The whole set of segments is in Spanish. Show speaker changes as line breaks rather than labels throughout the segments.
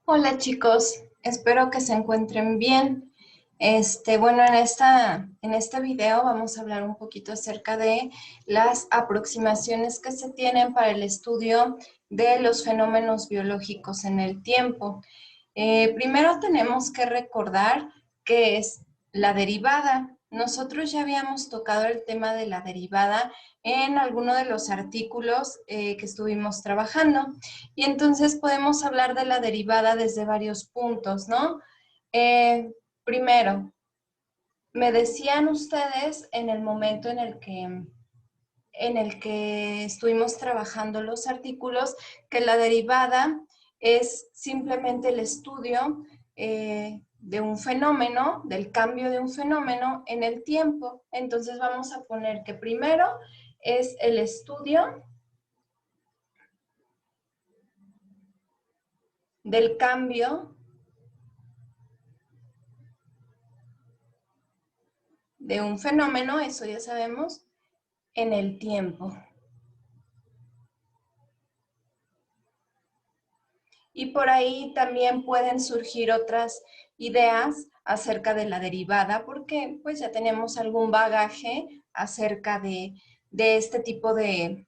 Hola chicos, espero que se encuentren bien. Bueno, en este video vamos a hablar un poquito acerca de las aproximaciones que se tienen para el estudio de los fenómenos biológicos en el tiempo. Primero tenemos que recordar qué es la derivada. Nosotros ya habíamos tocado el tema de la derivada en alguno de los artículos que estuvimos trabajando. Y entonces podemos hablar de la derivada desde varios puntos, ¿no? Primero, me decían ustedes en el momento en el que estuvimos trabajando los artículos que la derivada es simplemente el estudio de un fenómeno, del cambio de un fenómeno en el tiempo. Entonces vamos a poner que primero es el estudio del cambio de un fenómeno, eso ya sabemos, en el tiempo. Y por ahí también pueden surgir otras ideas acerca de la derivada, porque pues ya tenemos algún bagaje acerca de este tipo de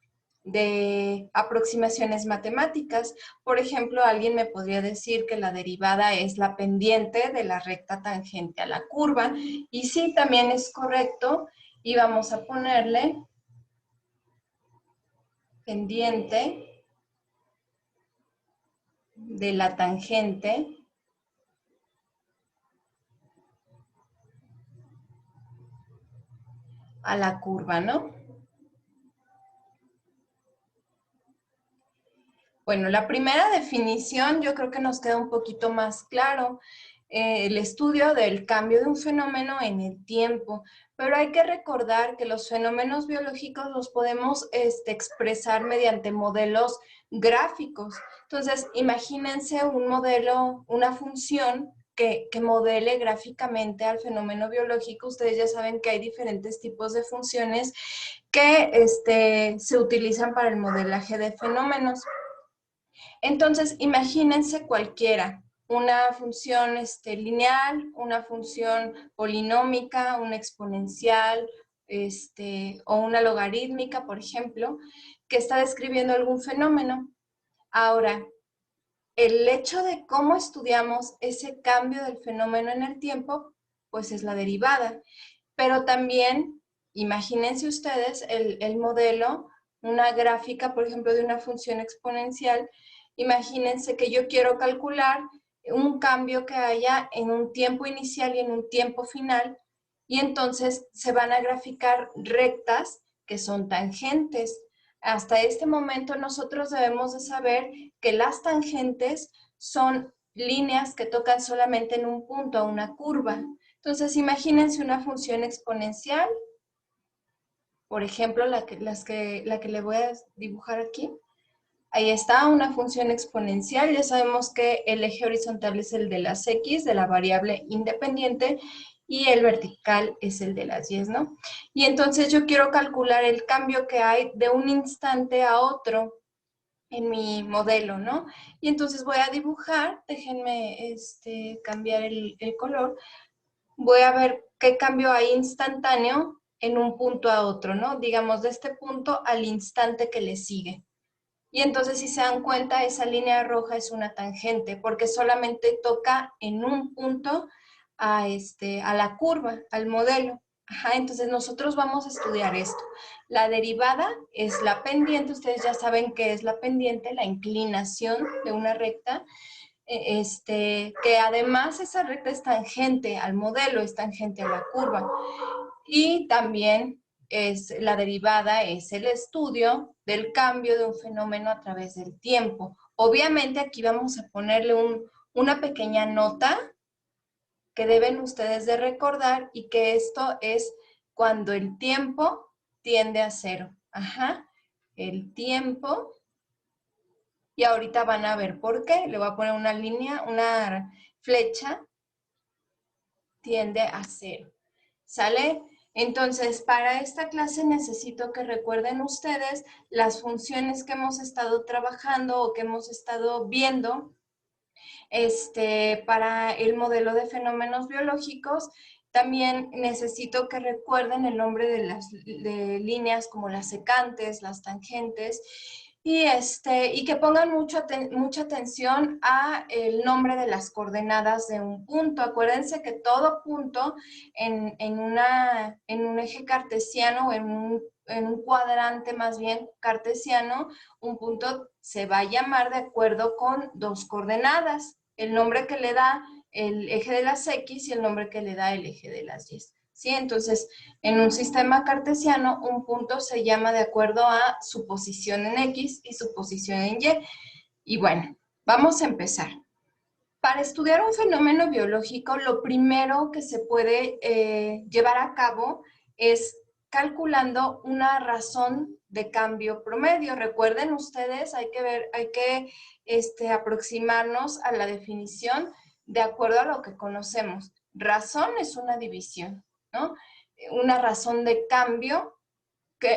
aproximaciones matemáticas. Por ejemplo, alguien me podría decir que la derivada es la pendiente de la recta tangente a la curva, y sí, también es correcto, y vamos a ponerle pendiente de la tangente a la curva, ¿no? Bueno, la primera definición yo creo que nos queda un poquito más claro, el estudio del cambio de un fenómeno en el tiempo, pero hay que recordar que los fenómenos biológicos los podemos expresar mediante modelos gráficos. Entonces, imagínense un modelo, una función que modele gráficamente al fenómeno biológico. Ustedes ya saben que hay diferentes tipos de funciones que se utilizan para el modelaje de fenómenos. Entonces, imagínense cualquiera, una función lineal, una función polinómica, una exponencial, o una logarítmica, por ejemplo, que está describiendo algún fenómeno. Ahora, el hecho de cómo estudiamos ese cambio del fenómeno en el tiempo, pues es la derivada. Pero también, imagínense ustedes el modelo, una gráfica, por ejemplo, de una función exponencial. Imagínense que yo quiero calcular un cambio que haya en un tiempo inicial y en un tiempo final, y entonces se van a graficar rectas que son tangentes. Hasta este momento nosotros debemos de saber que las tangentes son líneas que tocan solamente en un punto a una curva. Entonces, imagínense una función exponencial, por ejemplo, la que le voy a dibujar aquí. Ahí está una función exponencial. Ya sabemos que el eje horizontal es el de las X, de la variable independiente, y el vertical es el de las Y, ¿no? Y entonces yo quiero calcular el cambio que hay de un instante a otro en mi modelo, ¿no? Y entonces voy a dibujar, déjenme cambiar el color. Voy a ver qué cambio hay instantáneo en un punto a otro, ¿no? Digamos, de este punto al instante que le sigue. Y entonces, si se dan cuenta, esa línea roja es una tangente, porque solamente toca en un punto a la curva, al modelo. Ajá, entonces nosotros vamos a estudiar esto. La derivada es la pendiente, ustedes ya saben qué es la pendiente, la inclinación de una recta, que además esa recta es tangente al modelo, es tangente a la curva. Y también la derivada es el estudio del cambio de un fenómeno a través del tiempo. Obviamente aquí vamos a ponerle una pequeña nota que deben ustedes de recordar, y que esto es cuando el tiempo tiende a cero. Ajá, el tiempo. Y ahorita van a ver por qué. Le voy a poner una línea, una flecha, tiende a cero. ¿Sale? Entonces, para esta clase necesito que recuerden ustedes las funciones que hemos estado trabajando o que hemos estado viendo Para el modelo de fenómenos biológicos, también necesito que recuerden el nombre de las líneas como las secantes, las tangentes, y que pongan mucha atención a el nombre de las coordenadas de un punto. Acuérdense que todo punto en un eje cartesiano, en un cuadrante más bien cartesiano, un punto se va a llamar de acuerdo con dos coordenadas, el nombre que le da el eje de las X y el nombre que le da el eje de las Y. ¿Sí? Entonces, en un sistema cartesiano, un punto se llama de acuerdo a su posición en X y su posición en Y. Y bueno, vamos a empezar. Para estudiar un fenómeno biológico, lo primero que se puede llevar a cabo es calculando una razón de cambio promedio. Recuerden ustedes, hay que aproximarnos a la definición de acuerdo a lo que conocemos. Razón es una división, ¿no? Una razón de cambio,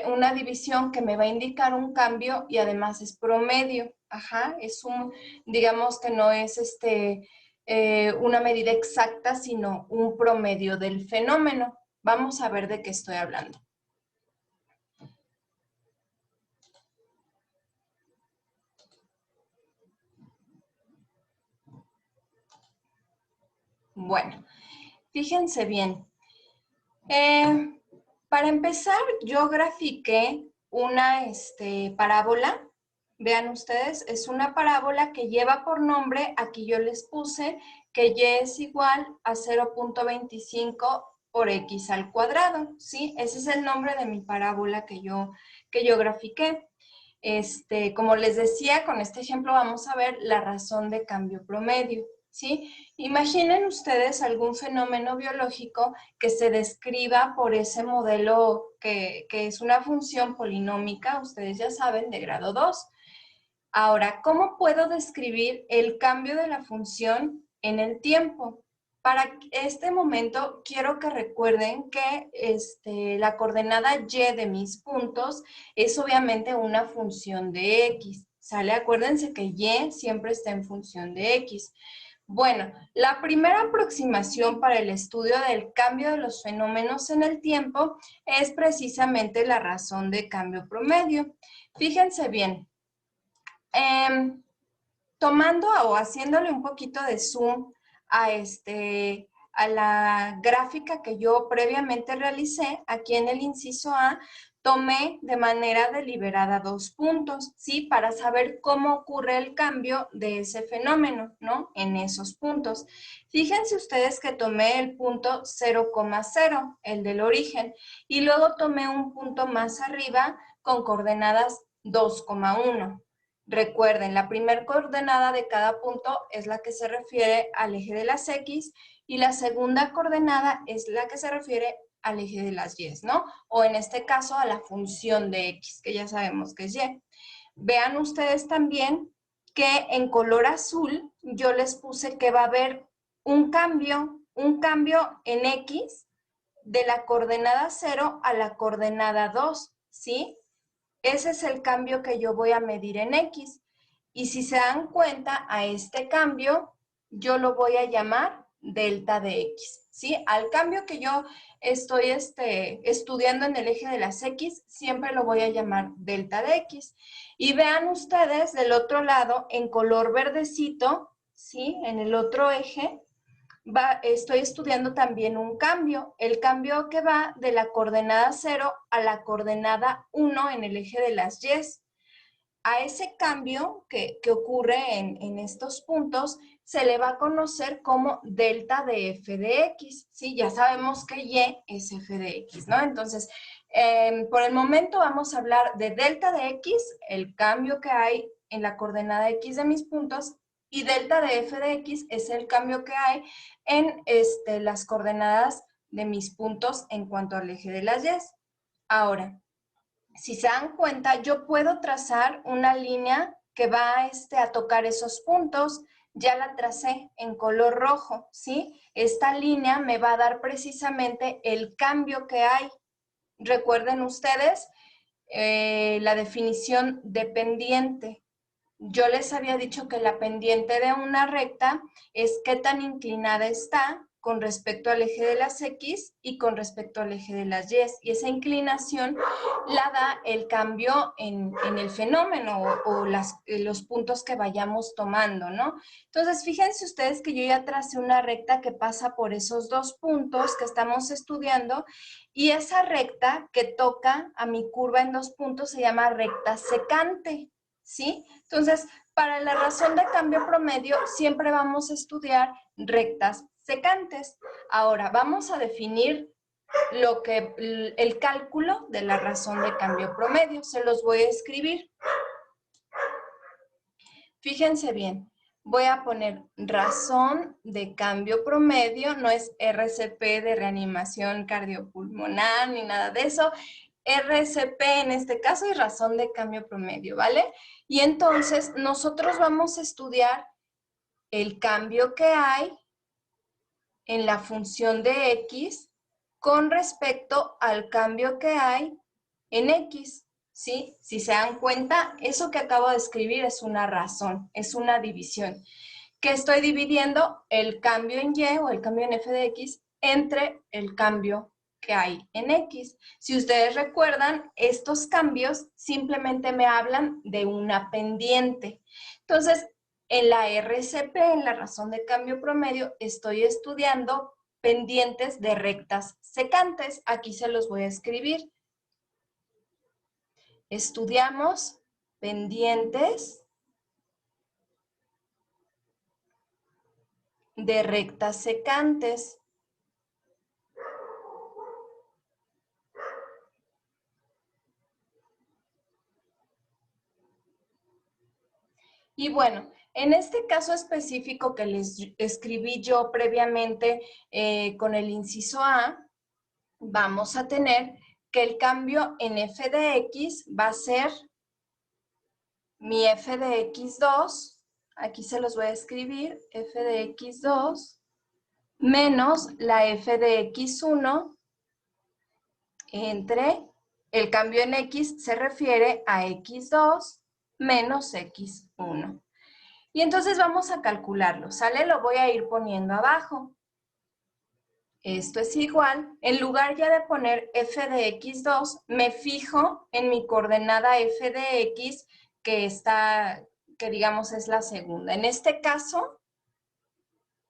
una división que me va a indicar un cambio y además es promedio. Ajá, digamos que no es una medida exacta, sino un promedio del fenómeno. Vamos a ver de qué estoy hablando. Bueno, fíjense bien. Para empezar, yo grafiqué una parábola. Vean ustedes, es una parábola que lleva por nombre, aquí yo les puse que y es igual a 0.25 por x al cuadrado, ¿sí? Ese es el nombre de mi parábola que yo grafiqué. Como les decía, con este ejemplo vamos a ver la razón de cambio promedio, ¿sí? Imaginen ustedes algún fenómeno biológico que se describa por ese modelo que es una función polinómica, ustedes ya saben, de grado 2. Ahora, ¿cómo puedo describir el cambio de la función en el tiempo? Para este momento, quiero que recuerden que la coordenada y de mis puntos es obviamente una función de x, ¿sale? Acuérdense que y siempre está en función de x. Bueno, la primera aproximación para el estudio del cambio de los fenómenos en el tiempo es precisamente la razón de cambio promedio. Fíjense bien. Tomando o haciéndole un poquito de zoom a la gráfica que yo previamente realicé, aquí en el inciso A, tomé de manera deliberada 2 puntos, ¿sí? Para saber cómo ocurre el cambio de ese fenómeno, ¿no? En esos puntos. Fíjense ustedes que tomé el punto 0,0, el del origen, y luego tomé un punto más arriba con coordenadas 2,1. Recuerden, la primera coordenada de cada punto es la que se refiere al eje de las X y la segunda coordenada es la que se refiere al eje de las Y, ¿no? O en este caso a la función de X, que ya sabemos que es Y. Vean ustedes también que en color azul yo les puse que va a haber un cambio en X de la coordenada 0 a la coordenada 2, ¿sí? Ese es el cambio que yo voy a medir en X. Y si se dan cuenta, a este cambio yo lo voy a llamar delta de X, ¿sí? Al cambio que yo estoy estudiando en el eje de las X, siempre lo voy a llamar delta de X. Y vean ustedes del otro lado, en color verdecito, ¿sí? En el otro eje, estoy estudiando también un cambio, el cambio que va de la coordenada 0 a la coordenada 1 en el eje de las Y. A ese cambio que ocurre en estos puntos se le va a conocer como delta de f de x, ¿sí? Ya sabemos que y es f de x, ¿no? Entonces, por el momento vamos a hablar de delta de x, el cambio que hay en la coordenada x de mis puntos, y delta de f de x es el cambio que hay en las coordenadas de mis puntos en cuanto al eje de las y. Ahora, si se dan cuenta, yo puedo trazar una línea que va a tocar esos puntos. Ya la tracé en color rojo, ¿sí? Esta línea me va a dar precisamente el cambio que hay. Recuerden ustedes la definición dependiente. yo les había dicho que la pendiente de una recta es qué tan inclinada está con respecto al eje de las X y con respecto al eje de las Y. Y esa inclinación la da el cambio en el fenómeno o los puntos que vayamos tomando, ¿no? Entonces, fíjense ustedes que yo ya tracé una recta que pasa por esos dos puntos que estamos estudiando y esa recta que toca a mi curva en dos puntos se llama recta secante, ¿sí? Entonces, para la razón de cambio promedio, siempre vamos a estudiar rectas secantes. Ahora, vamos a definir el cálculo de la razón de cambio promedio. Se los voy a escribir. Fíjense bien, voy a poner razón de cambio promedio, no es RCP de reanimación cardiopulmonar ni nada de eso. RCP en este caso es razón de cambio promedio, ¿vale? Y entonces nosotros vamos a estudiar el cambio que hay en la función de X con respecto al cambio que hay en X, ¿sí? Si se dan cuenta, eso que acabo de escribir es una razón, es una división. Que estoy dividiendo el cambio en Y o el cambio en f de X entre el cambio que hay en X. Si ustedes recuerdan, estos cambios simplemente me hablan de una pendiente. Entonces, en la RCP, en la razón de cambio promedio, estoy estudiando pendientes de rectas secantes. Aquí se los voy a escribir. Estudiamos pendientes de rectas secantes. Y bueno, en este caso específico que les escribí yo previamente con el inciso A, vamos a tener que el cambio en f de x va a ser mi f de x2, aquí se los voy a escribir, f de x2, menos la f de x1 entre, el cambio en x se refiere a x2 menos x1. Y entonces vamos a calcularlo, ¿sale? Lo voy a ir poniendo abajo. Esto es igual, en lugar ya de poner f de x2, me fijo en mi coordenada f de x, que digamos es la segunda. En este caso,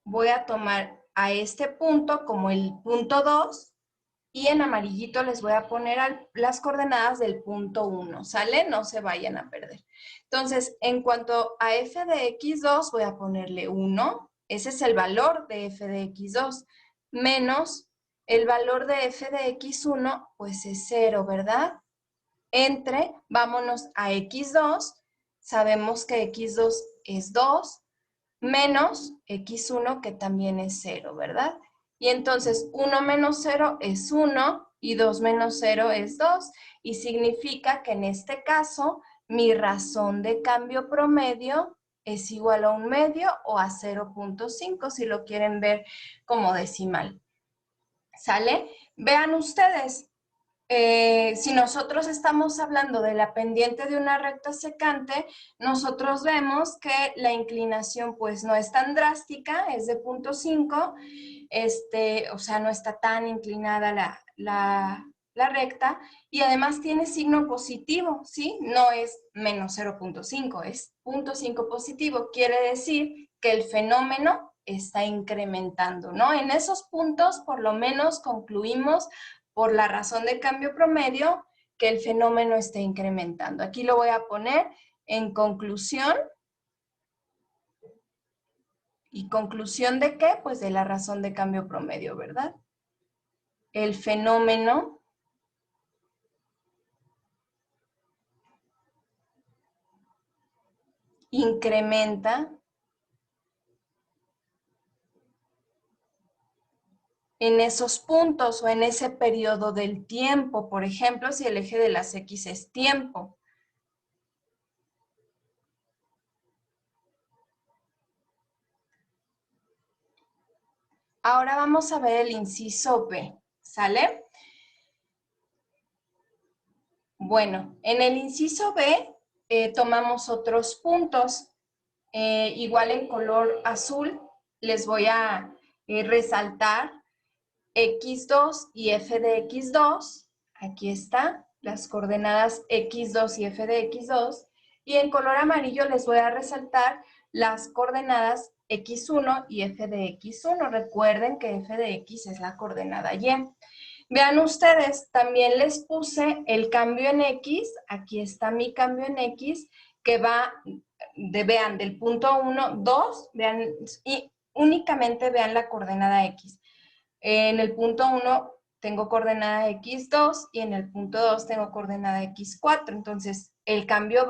voy a tomar a este punto como el punto 2, y en amarillito les voy a poner las coordenadas del punto 1, ¿sale? No se vayan a perder. Entonces, en cuanto a f de x2, voy a ponerle 1. Ese es el valor de f de x2. Menos el valor de f de x1, pues es 0, ¿verdad? Entre, vámonos a x2. Sabemos que x2 es 2. Menos x1, que también es 0, ¿verdad? Y entonces 1 menos 0 es 1 y 2 menos 0 es 2. Y significa que en este caso mi razón de cambio promedio es igual a 1/2 o a 0.5 si lo quieren ver como decimal. ¿Sale? Vean ustedes, si nosotros estamos hablando de la pendiente de una recta secante, nosotros vemos que la inclinación pues no es tan drástica, es de 0.5, o sea, no está tan inclinada la recta, y además tiene signo positivo, ¿sí? No es menos 0.5, es 0.5 positivo, quiere decir que el fenómeno está incrementando, ¿no? En esos puntos, por lo menos, concluimos por la razón de cambio promedio que el fenómeno está incrementando. Aquí lo voy a poner en conclusión. ¿Y conclusión de qué? Pues de la razón de cambio promedio, ¿verdad? El fenómeno incrementa en esos puntos o en ese periodo del tiempo. Por ejemplo, si el eje de las X es tiempo. Ahora vamos a ver el inciso B, ¿sale? Bueno, en el inciso B tomamos otros puntos. Igual en color azul les voy a resaltar x2 y f de x2. Aquí está, las coordenadas x2 y f de x2. Y en color amarillo les voy a resaltar las coordenadas x1 y f de x1. Recuerden que f de x es la coordenada y. Vean ustedes, también les puse el cambio en x. Aquí está mi cambio en x, que va, vean, del punto 1, 2, vean, y únicamente vean la coordenada x. En el punto 1 tengo coordenada x2 y en el punto 2 tengo coordenada x4. Entonces, el cambio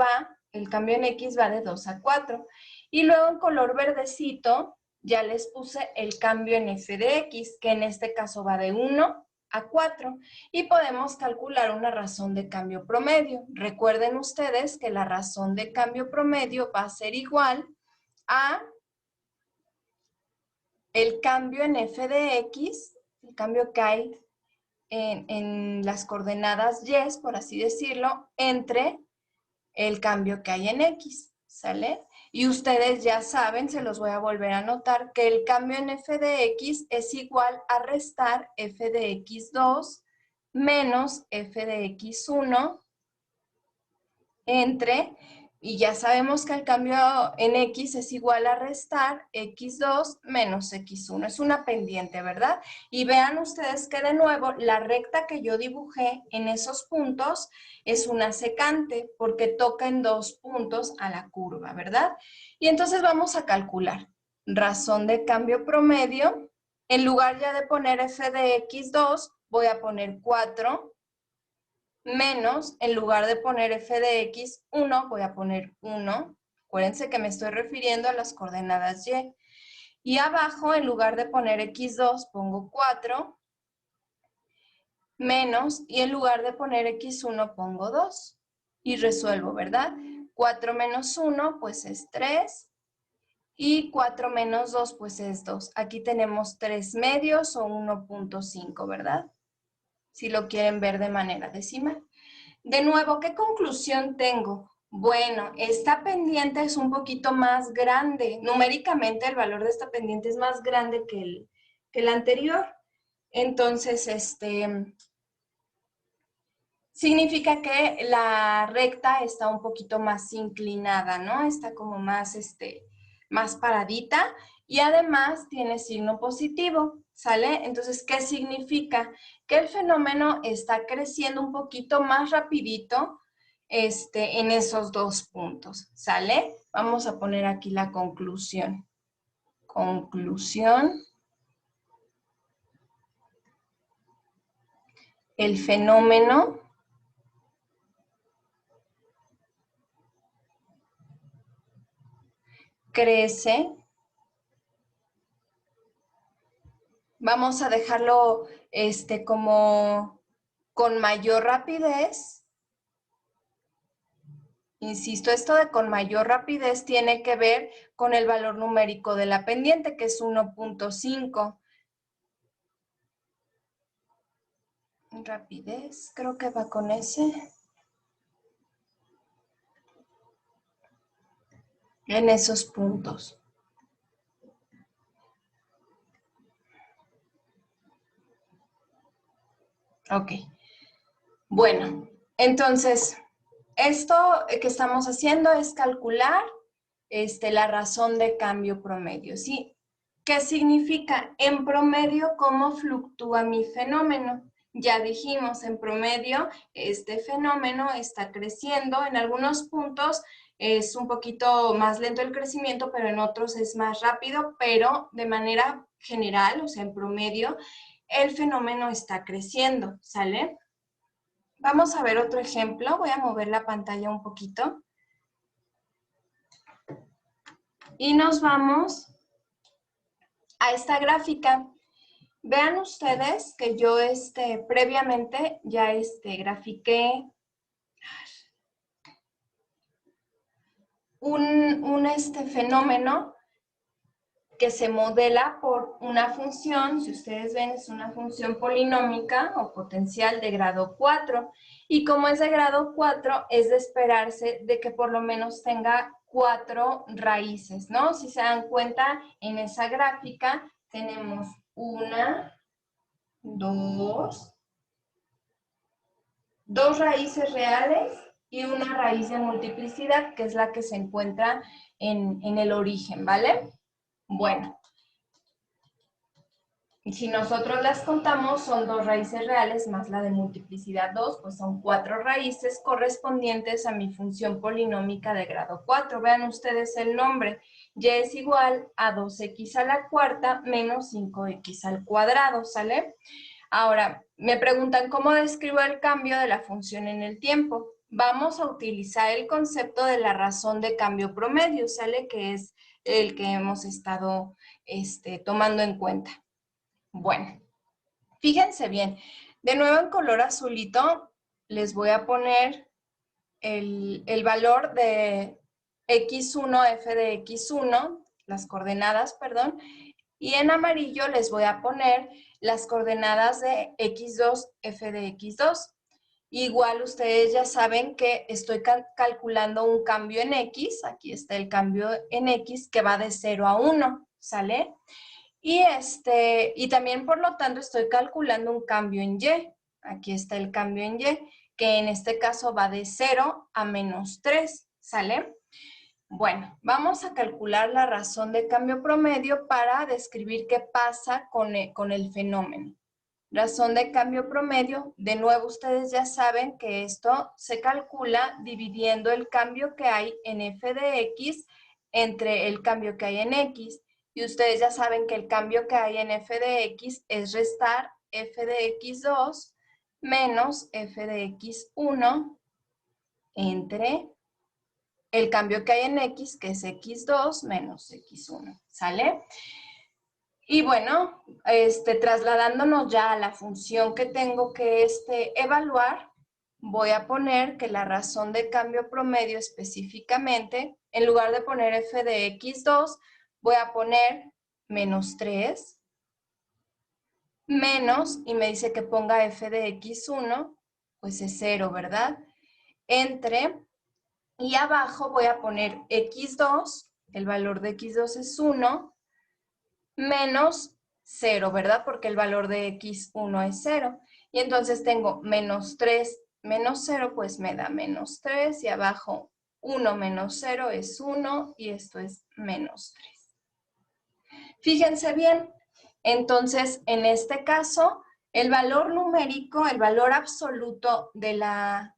en x va de 2 a 4. Y luego en color verdecito ya les puse el cambio en f de x, que en este caso va de 1 a 4. Y podemos calcular una razón de cambio promedio. Recuerden ustedes que la razón de cambio promedio va a ser igual a el cambio en f de x, el cambio que hay en las coordenadas y, por así decirlo, entre el cambio que hay en x, ¿sale? Y ustedes ya saben, se los voy a volver a anotar, que el cambio en f de x es igual a restar f de x2 menos f de x1 entre, y ya sabemos que el cambio en x es igual a restar x2 menos x1. Es una pendiente, ¿verdad? Y vean ustedes que de nuevo la recta que yo dibujé en esos puntos es una secante porque toca en 2 puntos a la curva, ¿verdad? Y entonces vamos a calcular. Razón de cambio promedio. En lugar ya de poner f de x2, voy a poner 4 menos, en lugar de poner f de x1, voy a poner 1. Acuérdense que me estoy refiriendo a las coordenadas y. Y abajo, en lugar de poner x2, pongo 4, menos, y en lugar de poner x1, pongo 2. Y resuelvo, ¿verdad? 4 menos 1, pues es 3. Y 4 menos 2, pues es 2. Aquí tenemos 3 medios o 1.5, ¿verdad? Si lo quieren ver de manera decimal. De nuevo, ¿qué conclusión tengo? Bueno, esta pendiente es un poquito más grande. Numéricamente el valor de esta pendiente es más grande que el anterior. Entonces, significa que la recta está un poquito más inclinada, ¿no? Está como más, más paradita y además tiene signo positivo, ¿sale? Entonces, ¿qué significa? Que el fenómeno está creciendo un poquito más rapidito en esos 2 puntos, ¿sale? Vamos a poner aquí la conclusión. Conclusión. El fenómeno crece. Vamos a dejarlo como con mayor rapidez. Insisto, esto de con mayor rapidez tiene que ver con el valor numérico de la pendiente, que es 1.5. Rapidez, creo que va con ese. En esos puntos. Ok. Bueno, entonces, esto que estamos haciendo es calcular la razón de cambio promedio, ¿sí? ¿Qué significa? En promedio, ¿cómo fluctúa mi fenómeno? Ya dijimos, en promedio, este fenómeno está creciendo. En algunos puntos es un poquito más lento el crecimiento, pero en otros es más rápido, pero de manera general, o sea, en promedio, el fenómeno está creciendo, ¿sale? Vamos a ver otro ejemplo. Voy a mover la pantalla un poquito. Y nos vamos a esta gráfica. Vean ustedes que yo previamente ya grafiqué un fenómeno que se modela por una función, si ustedes ven, es una función polinómica o potencial de grado 4. Y como es de grado 4, es de esperarse de que por lo menos tenga 4 raíces, ¿no? Si se dan cuenta, en esa gráfica tenemos 1, 2 raíces reales y una raíz de multiplicidad, que es la que se encuentra en el origen, ¿vale? Bueno, y si nosotros las contamos, son 2 raíces reales más la de multiplicidad 2, pues son 4 raíces correspondientes a mi función polinómica de grado 4. Vean ustedes el nombre. Y es igual a 2x a la cuarta menos 5x al cuadrado, ¿sale? Ahora, me preguntan cómo describo el cambio de la función en el tiempo. Vamos a utilizar el concepto de la razón de cambio promedio, ¿sale? Que es el que hemos estado tomando en cuenta. Bueno, fíjense bien. De nuevo en color azulito les voy a poner el valor de x1, f de x1, las coordenadas, perdón, y en amarillo les voy a poner las coordenadas de x2, f de x2. Igual ustedes ya saben que estoy calculando un cambio en x, aquí está el cambio en x que va de 0 a 1, ¿sale? Y también, por lo tanto, estoy calculando un cambio en y. Aquí está el cambio en y, que en este caso va de 0 a menos 3, ¿sale? Bueno, vamos a calcular la razón de cambio promedio para describir qué pasa con el fenómeno. Razón de cambio promedio, de nuevo ustedes ya saben que esto se calcula dividiendo el cambio que hay en f de x entre el cambio que hay en x. Y ustedes ya saben que el cambio que hay en f de x es restar f de x2 menos f de x1 entre el cambio que hay en x, que es x2 menos x1, ¿sale? Y bueno, trasladándonos ya a la función que tengo que evaluar, voy a poner que la razón de cambio promedio específicamente, en lugar de poner f de x2, voy a poner menos 3, menos, y me dice que ponga f de x1, pues es 0, ¿verdad? Entre, y abajo voy a poner x2, el valor de x2 es 1, menos 0, ¿verdad? Porque el valor de x1 es 0. Y entonces tengo menos 3 menos 0, pues me da menos 3. Y abajo 1 menos 0 es 1 y esto es menos 3. Fíjense bien, entonces en este caso, el valor numérico, el valor absoluto de la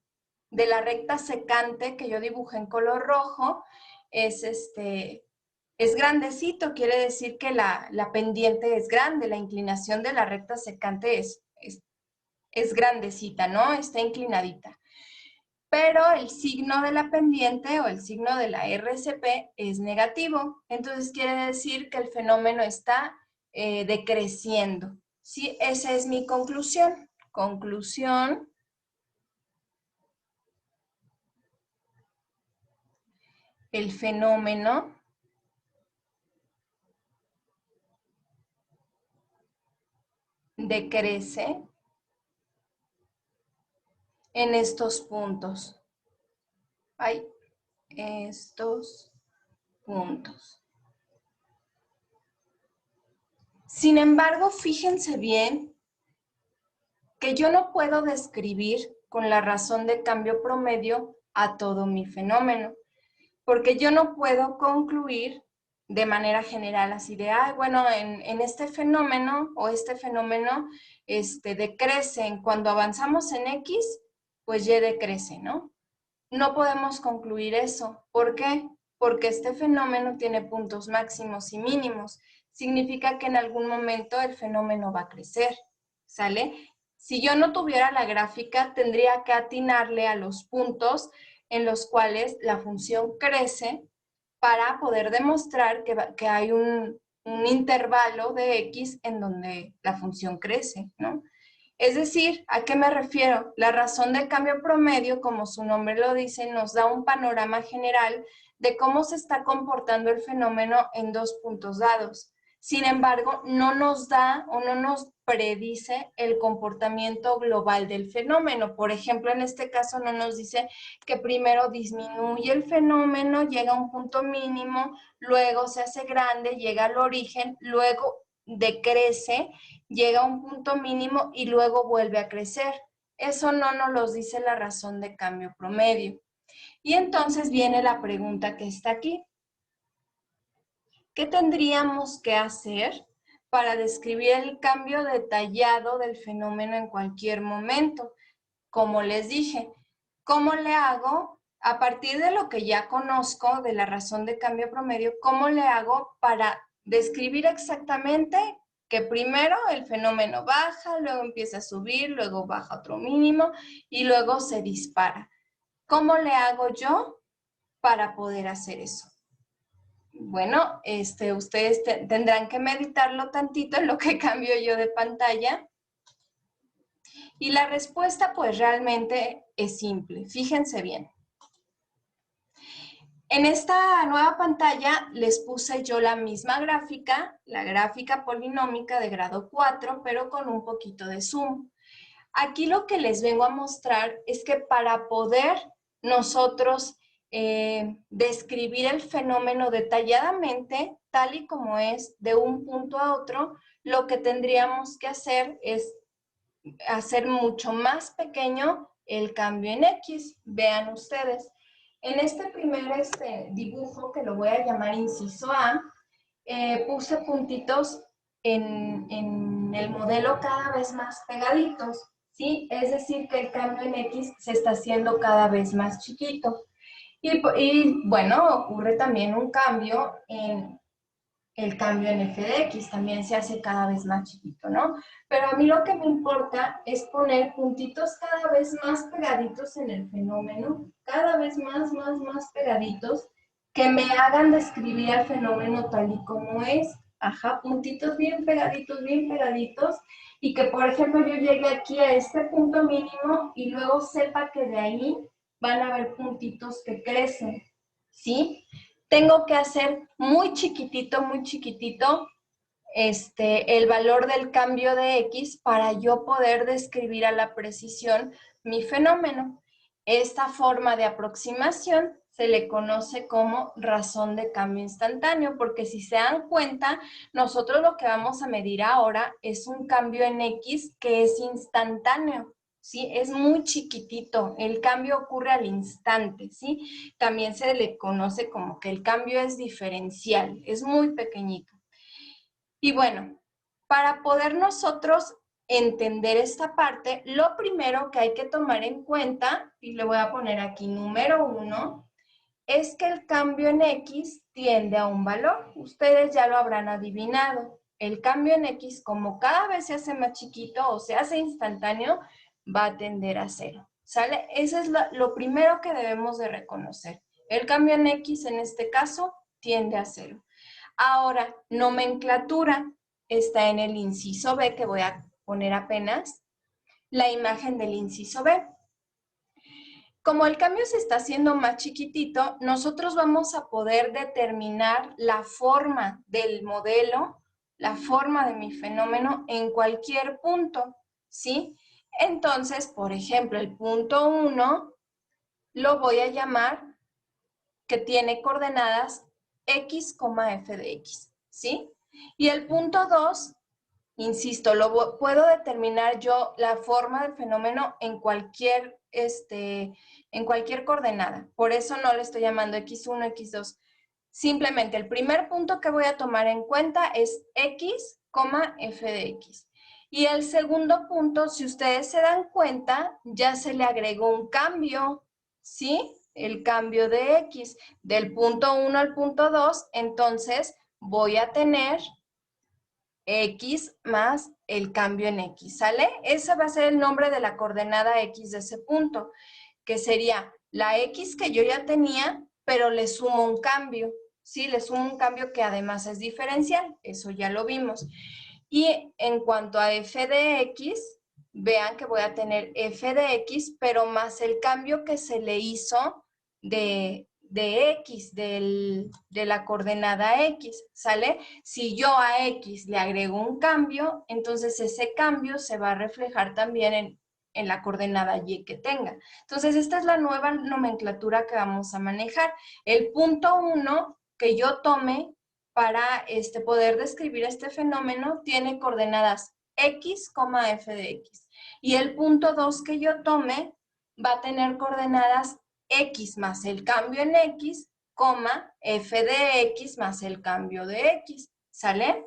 recta secante que yo dibujé en color rojo es grandecito, quiere decir que la pendiente es grande, la inclinación de la recta secante es grandecita, ¿no? Está inclinadita. Pero el signo de la pendiente o el signo de la RCP es negativo. Entonces quiere decir que el fenómeno está decreciendo. Sí, esa es mi conclusión. Conclusión. El fenómeno decrece en estos puntos. Hay estos puntos. Sin embargo, fíjense bien que yo no puedo describir con la razón de cambio promedio a todo mi fenómeno, porque yo no puedo concluir de manera general así de, bueno, en este fenómeno o este fenómeno decrece. Cuando avanzamos en X, pues Y decrece, ¿no? No podemos concluir eso. ¿Por qué? Porque este fenómeno tiene puntos máximos y mínimos. Significa que en algún momento el fenómeno va a crecer, ¿sale? Si yo no tuviera la gráfica, tendría que atinarle a los puntos en los cuales la función crece para poder demostrar que hay un intervalo de X en donde la función crece, ¿no? Es decir, ¿a qué me refiero? La razón de cambio promedio, como su nombre lo dice, nos da un panorama general de cómo se está comportando el fenómeno en dos puntos dados. Sin embargo, no nos da o no nos predice el comportamiento global del fenómeno. Por ejemplo, en este caso no nos dice que primero disminuye el fenómeno, llega a un punto mínimo, luego se hace grande, llega al origen, luego decrece, llega a un punto mínimo y luego vuelve a crecer. Eso no nos lo dice la razón de cambio promedio. Y entonces viene la pregunta que está aquí. ¿Qué tendríamos que hacer para describir el cambio detallado del fenómeno en cualquier momento? Como les dije, ¿cómo le hago? A partir de lo que ya conozco de la razón de cambio promedio, ¿cómo le hago para describir exactamente que primero el fenómeno baja, luego empieza a subir, luego baja otro mínimo y luego se dispara? ¿Cómo le hago yo para poder hacer eso? Bueno, ustedes tendrán que meditarlo tantito en lo que cambio yo de pantalla. Y la respuesta pues realmente es simple. Fíjense bien. En esta nueva pantalla les puse yo la misma gráfica, la gráfica polinómica de grado 4, pero con un poquito de zoom. Aquí lo que les vengo a mostrar es que para poder nosotros describir el fenómeno detalladamente, tal y como es, de un punto a otro, lo que tendríamos que hacer es hacer mucho más pequeño el cambio en X. Vean ustedes. En este primer dibujo, que lo voy a llamar inciso A, puse puntitos en el modelo cada vez más pegaditos, ¿sí? Es decir, que el cambio en X se está haciendo cada vez más chiquito. Y bueno, ocurre también un cambio en el cambio en f de x, también se hace cada vez más chiquito, ¿no? Pero a mí lo que me importa es poner puntitos cada vez más pegaditos en el fenómeno, cada vez más pegaditos, que me hagan describir el fenómeno tal y como es. Ajá, puntitos bien pegaditos, y que, por ejemplo, yo llegue aquí a este punto mínimo y luego sepa que de ahí van a haber puntitos que crecen, ¿sí? Tengo que hacer muy chiquitito, el valor del cambio de X para yo poder describir a la precisión mi fenómeno. Esta forma de aproximación se le conoce como razón de cambio instantáneo, porque si se dan cuenta, nosotros lo que vamos a medir ahora es un cambio en X que es instantáneo, ¿sí? Es muy chiquitito, el cambio ocurre al instante, ¿sí? También se le conoce como que el cambio es diferencial, es muy pequeñito. Y bueno, para poder nosotros entender esta parte, lo primero que hay que tomar en cuenta, y le voy a poner aquí número 1, es que el cambio en X tiende a un valor. Ustedes ya lo habrán adivinado. El cambio en X, como cada vez se hace más chiquito o se hace instantáneo, va a tender a 0. ¿Sale? Eso es lo primero que debemos de reconocer. El cambio en X, en este caso, tiende a 0. Ahora, nomenclatura está en el inciso B, que voy a poner apenas la imagen del inciso B. Como el cambio se está haciendo más chiquitito, nosotros vamos a poder determinar la forma del modelo, la forma de mi fenómeno en cualquier punto, ¿sí? Entonces, por ejemplo, el punto 1 lo voy a llamar que tiene coordenadas x, f de x, ¿sí? Y el punto 2, insisto, puedo determinar yo la forma del fenómeno en cualquier coordenada. Por eso no le estoy llamando x1, x2. Simplemente el primer punto que voy a tomar en cuenta es x, f de x. Y el segundo punto, si ustedes se dan cuenta, ya se le agregó un cambio, ¿sí? El cambio de x del punto 1 al punto 2, entonces voy a tener x más el cambio en x, ¿sale? Ese va a ser el nombre de la coordenada x de ese punto, que sería la x que yo ya tenía, pero le sumo un cambio, ¿sí? Le sumo un cambio que además es diferencial, eso ya lo vimos. Y en cuanto a f de x, vean que voy a tener f de x, pero más el cambio que se le hizo de de X, de la coordenada X, ¿sale? Si yo a X le agrego un cambio, entonces ese cambio se va a reflejar también en la coordenada Y que tenga. Entonces, esta es la nueva nomenclatura que vamos a manejar. El punto 1 que yo tome para poder describir este fenómeno tiene coordenadas X, f de X. Y el punto 2 que yo tome va a tener coordenadas X más el cambio en X, f de X más el cambio de X, ¿sale?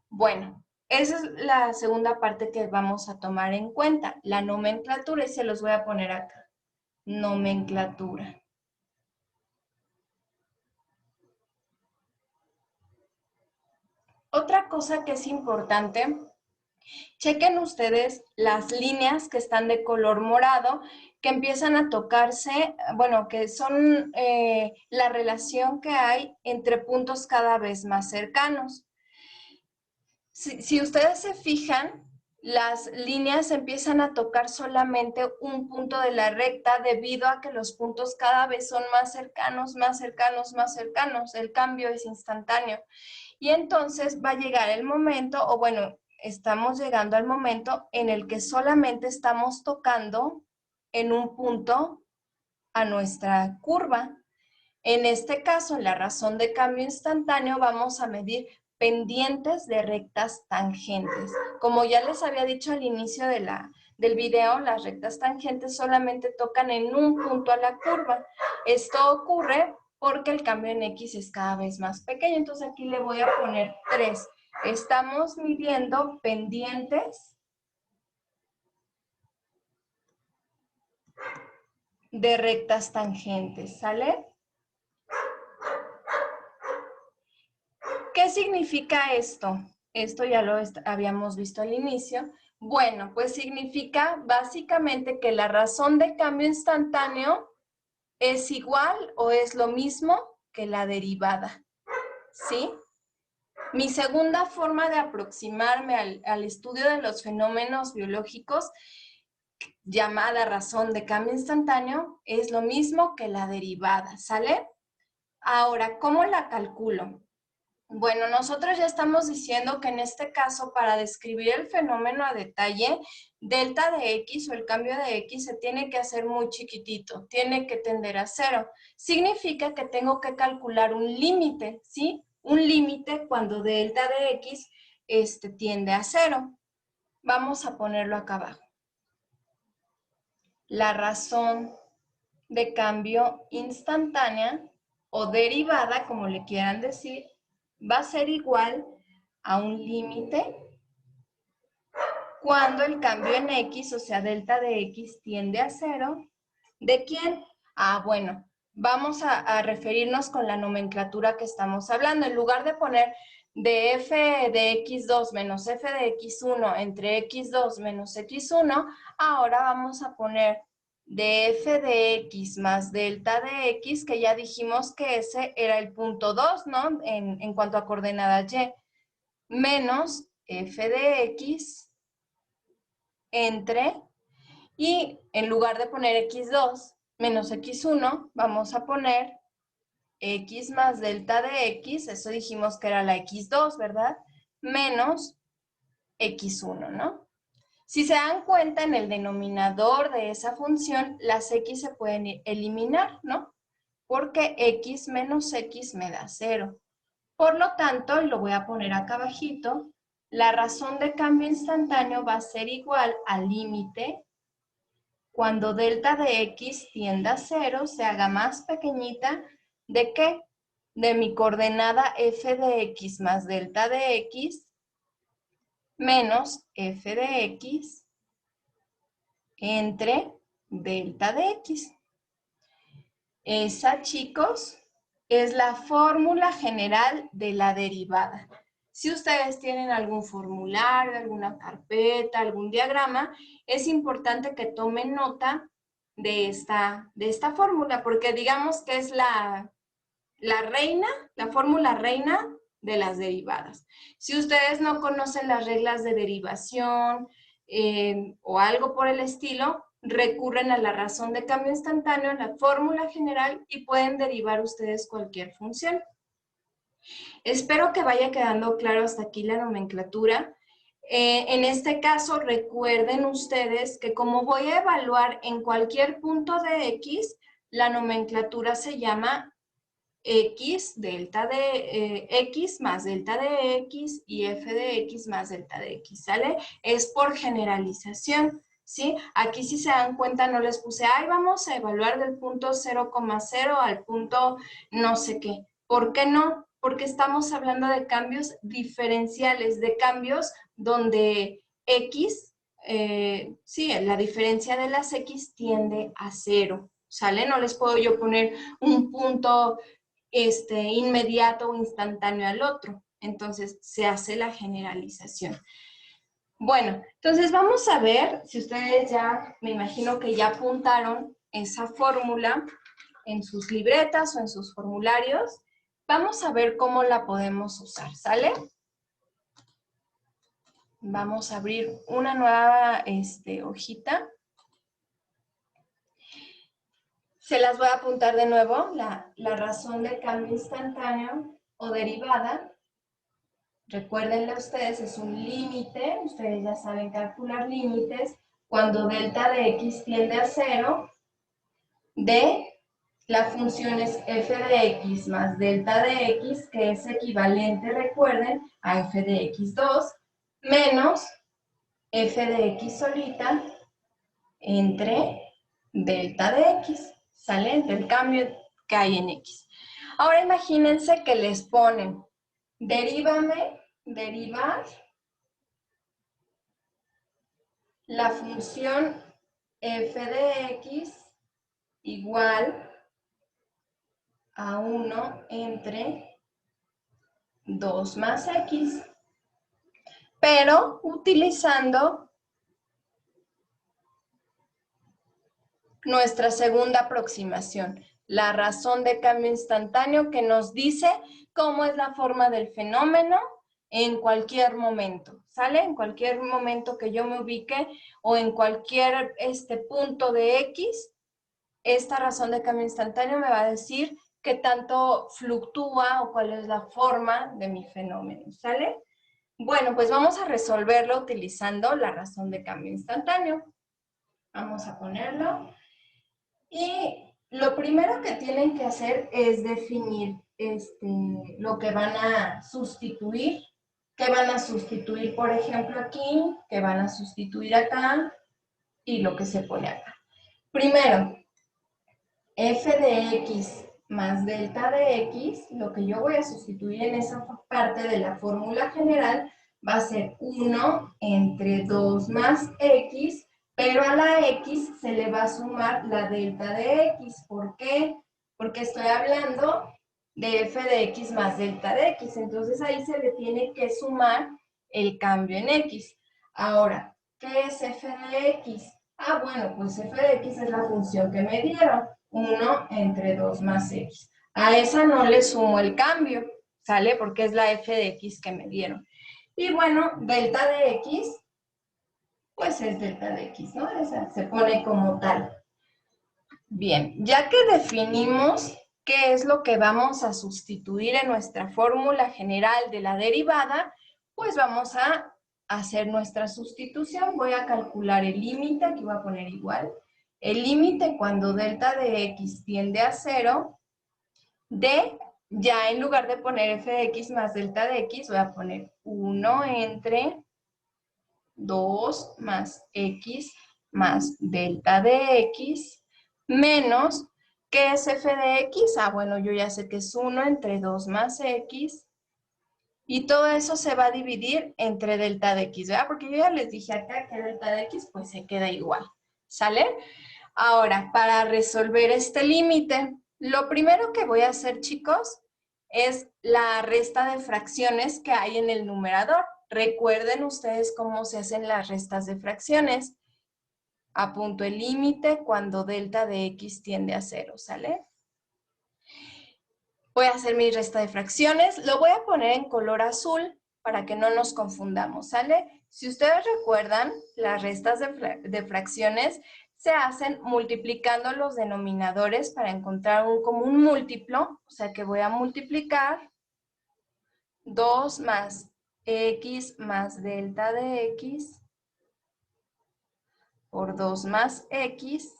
Bueno, esa es la segunda parte que vamos a tomar en cuenta, la nomenclatura, y se los voy a poner acá. Nomenclatura. Otra cosa que es importante, chequen ustedes las líneas que están de color morado, que empiezan a tocarse, bueno, que son la relación que hay entre puntos cada vez más cercanos. Si ustedes se fijan, las líneas empiezan a tocar solamente un punto de la recta debido a que los puntos cada vez son más cercanos, más cercanos, más cercanos. El cambio es instantáneo. Y entonces va a llegar el momento, o bueno, estamos llegando al momento en el que solamente estamos tocando en un punto a nuestra curva. En este caso, en la razón de cambio instantáneo, vamos a medir pendientes de rectas tangentes. Como ya les había dicho al inicio del video, las rectas tangentes solamente tocan en un punto a la curva. Esto ocurre porque el cambio en X es cada vez más pequeño. Entonces aquí le voy a poner 3. Estamos midiendo pendientes de rectas tangentes, ¿sale? ¿Qué significa esto? Esto ya lo habíamos visto al inicio. Bueno, pues significa básicamente que la razón de cambio instantáneo es igual o es lo mismo que la derivada, ¿sí? Mi segunda forma de aproximarme al estudio de los fenómenos biológicos, llamada razón de cambio instantáneo, es lo mismo que la derivada, ¿sale? Ahora, ¿cómo la calculo? Bueno, nosotros ya estamos diciendo que en este caso, para describir el fenómeno a detalle, delta de X o el cambio de X se tiene que hacer muy chiquitito, tiene que tender a 0. Significa que tengo que calcular un límite, ¿sí? Un límite cuando delta de X tiende a 0. Vamos a ponerlo acá abajo. La razón de cambio instantánea o derivada, como le quieran decir, va a ser igual a un límite cuando el cambio en X, o sea, delta de X tiende a 0. ¿De quién? Ah, bueno, vamos a referirnos con la nomenclatura que estamos hablando. En lugar de poner de f de x2 menos f de x1 entre x2 menos x1, ahora vamos a poner de f de x más delta de x, que ya dijimos que ese era el punto 2, ¿no? En cuanto a coordenadas y, menos f de x entre, y en lugar de poner x2 menos x1, vamos a poner x más delta de x, eso dijimos que era la x2, ¿verdad? Menos x1, ¿no? Si se dan cuenta, en el denominador de esa función, las x se pueden eliminar, ¿no? Porque x menos x me da 0. Por lo tanto, y lo voy a poner acá abajito, la razón de cambio instantáneo va a ser igual al límite cuando delta de x tienda a 0, se haga más pequeñita, ¿de qué? De mi coordenada f de x más delta de x menos f de x entre delta de x. Esa, chicos, es la fórmula general de la derivada. Si ustedes tienen algún formulario, alguna carpeta, algún diagrama, es importante que tomen nota de esta fórmula, porque digamos que es la reina, la fórmula reina de las derivadas. Si ustedes no conocen las reglas de derivación o algo por el estilo, recurren a la razón de cambio instantáneo, a la fórmula general y pueden derivar ustedes cualquier función. Espero que vaya quedando claro hasta aquí la nomenclatura. En este caso, recuerden ustedes que como voy a evaluar en cualquier punto de X, la nomenclatura se llama X, delta de X más delta de X y f de X más delta de X, ¿sale? Es por generalización, ¿sí? Aquí si se dan cuenta no les puse, ay, vamos a evaluar del punto 0,0 al punto no sé qué. ¿Por qué no? Porque estamos hablando de cambios diferenciales, de cambios donde X, sí, la diferencia de las X tiende a 0, ¿sale? No les puedo yo poner un punto inmediato o instantáneo al otro. Entonces, se hace la generalización. Bueno, entonces vamos a ver, si ustedes ya, me imagino que ya apuntaron esa fórmula en sus libretas o en sus formularios, vamos a ver cómo la podemos usar, ¿sale? Vamos a abrir una nueva hojita. Se las voy a apuntar de nuevo, la razón de cambio instantáneo o derivada. Recuérdenle ustedes, es un límite, ustedes ya saben calcular límites, cuando delta de x tiende a 0, de la función es f de x más delta de x, que es equivalente, recuerden, a f de x2, menos f de x solita entre delta de x, ¿sale? Entre el cambio que hay en x. Ahora imagínense que les ponen, derivar la función f de x igual a 1 entre 2 más x, pero utilizando nuestra segunda aproximación, la razón de cambio instantáneo que nos dice cómo es la forma del fenómeno en cualquier momento, ¿sale? En cualquier momento que yo me ubique o en cualquier punto de X, esta razón de cambio instantáneo me va a decir qué tanto fluctúa o cuál es la forma de mi fenómeno, ¿sale? Bueno, pues vamos a resolverlo utilizando la razón de cambio instantáneo. Vamos a ponerlo. Y lo primero que tienen que hacer es definir lo que van a sustituir. ¿Qué van a sustituir, por ejemplo, aquí? ¿Qué van a sustituir acá? Y lo que se pone acá. Primero, f de x más delta de x, lo que yo voy a sustituir en esa parte de la fórmula general va a ser 1 entre 2 más x, pero a la x se le va a sumar la delta de x. ¿Por qué? Porque estoy hablando de f de x más delta de x, entonces ahí se le tiene que sumar el cambio en x. Ahora, ¿qué es f de x? Ah, bueno, pues f de x es la función que me dieron. 1 entre 2 más x. A esa no le sumo el cambio, ¿sale? Porque es la f de x que me dieron. Y bueno, delta de x, pues es delta de x, ¿no? Esa se pone como tal. Bien, ya que definimos qué es lo que vamos a sustituir en nuestra fórmula general de la derivada, pues vamos a hacer nuestra sustitución. Voy a calcular el límite, aquí voy a poner igual. El límite cuando delta de x tiende a 0, de, ya en lugar de poner f de x más delta de x, voy a poner 1 entre 2 más x más delta de x menos, ¿qué es f de x? Ah, bueno, yo ya sé que es 1 entre 2 más x y todo eso se va a dividir entre delta de x, ¿verdad? Porque yo ya les dije acá que delta de x pues se queda igual, ¿sale? Ahora, para resolver este límite, lo primero que voy a hacer, chicos, es la resta de fracciones que hay en el numerador. Recuerden ustedes cómo se hacen las restas de fracciones. Apunto el límite cuando delta de x tiende a 0, ¿sale? Voy a hacer mi resta de fracciones. Lo voy a poner en color azul para que no nos confundamos, ¿sale? Si ustedes recuerdan, las restas de fracciones se hacen multiplicando los denominadores para encontrar un común múltiplo, o sea que voy a multiplicar 2 más x más delta de x por 2 más x.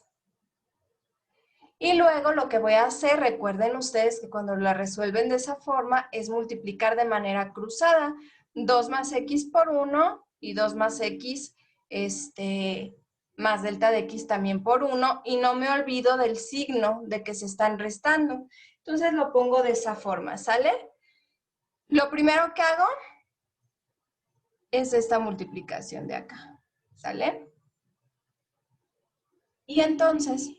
Y luego lo que voy a hacer, recuerden ustedes que cuando la resuelven de esa forma, es multiplicar de manera cruzada. 2 más x por 1 y 2 más x más delta de x también por 1. Y no me olvido del signo de que se están restando. Entonces lo pongo de esa forma, ¿sale? Lo primero que hago es esta multiplicación de acá, ¿sale? Y entonces,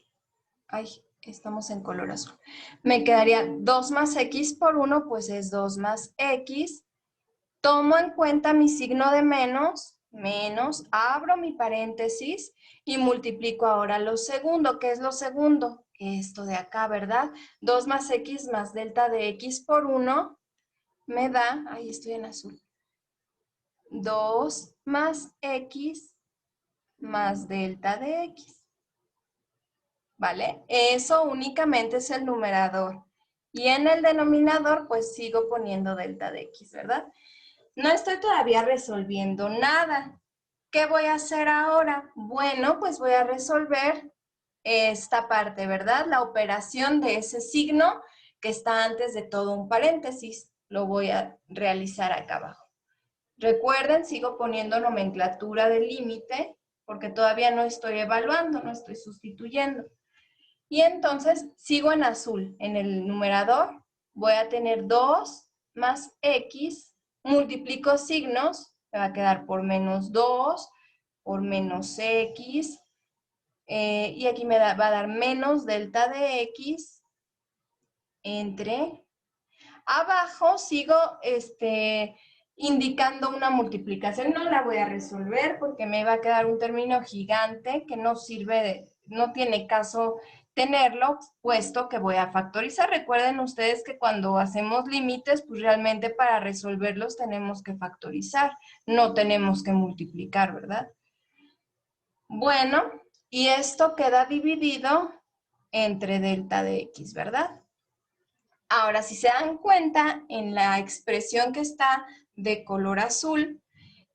ay, estamos en color azul. Me quedaría 2 más x por 1, pues es 2 más x. Tomo en cuenta mi signo de menos, abro mi paréntesis y multiplico ahora lo segundo. ¿Qué es lo segundo? Esto de acá, ¿verdad? 2 más x más delta de x por 1 me da, ahí estoy en azul, 2 más x más delta de x. ¿Vale? Eso únicamente es el numerador. Y en el denominador, pues sigo poniendo delta de x, ¿verdad? No estoy todavía resolviendo nada. ¿Qué voy a hacer ahora? Bueno, pues voy a resolver esta parte, ¿verdad? La operación de ese signo que está antes de todo un paréntesis. Lo voy a realizar acá abajo. Recuerden, sigo poniendo nomenclatura de límite porque todavía no estoy evaluando, no estoy sustituyendo. Y entonces sigo en azul. En el numerador voy a tener 2 más x, multiplico signos, me va a quedar por menos 2, por menos x, y aquí va a dar menos delta de x entre... Abajo sigo indicando una multiplicación. No la voy a resolver porque me va a quedar un término gigante que no sirve, no tiene caso tenerlo, puesto que voy a factorizar. Recuerden ustedes que cuando hacemos límites, pues realmente para resolverlos tenemos que factorizar, no tenemos que multiplicar, ¿verdad? Bueno, y esto queda dividido entre delta de x, ¿verdad? Ahora, si se dan cuenta, en la expresión que está de color azul,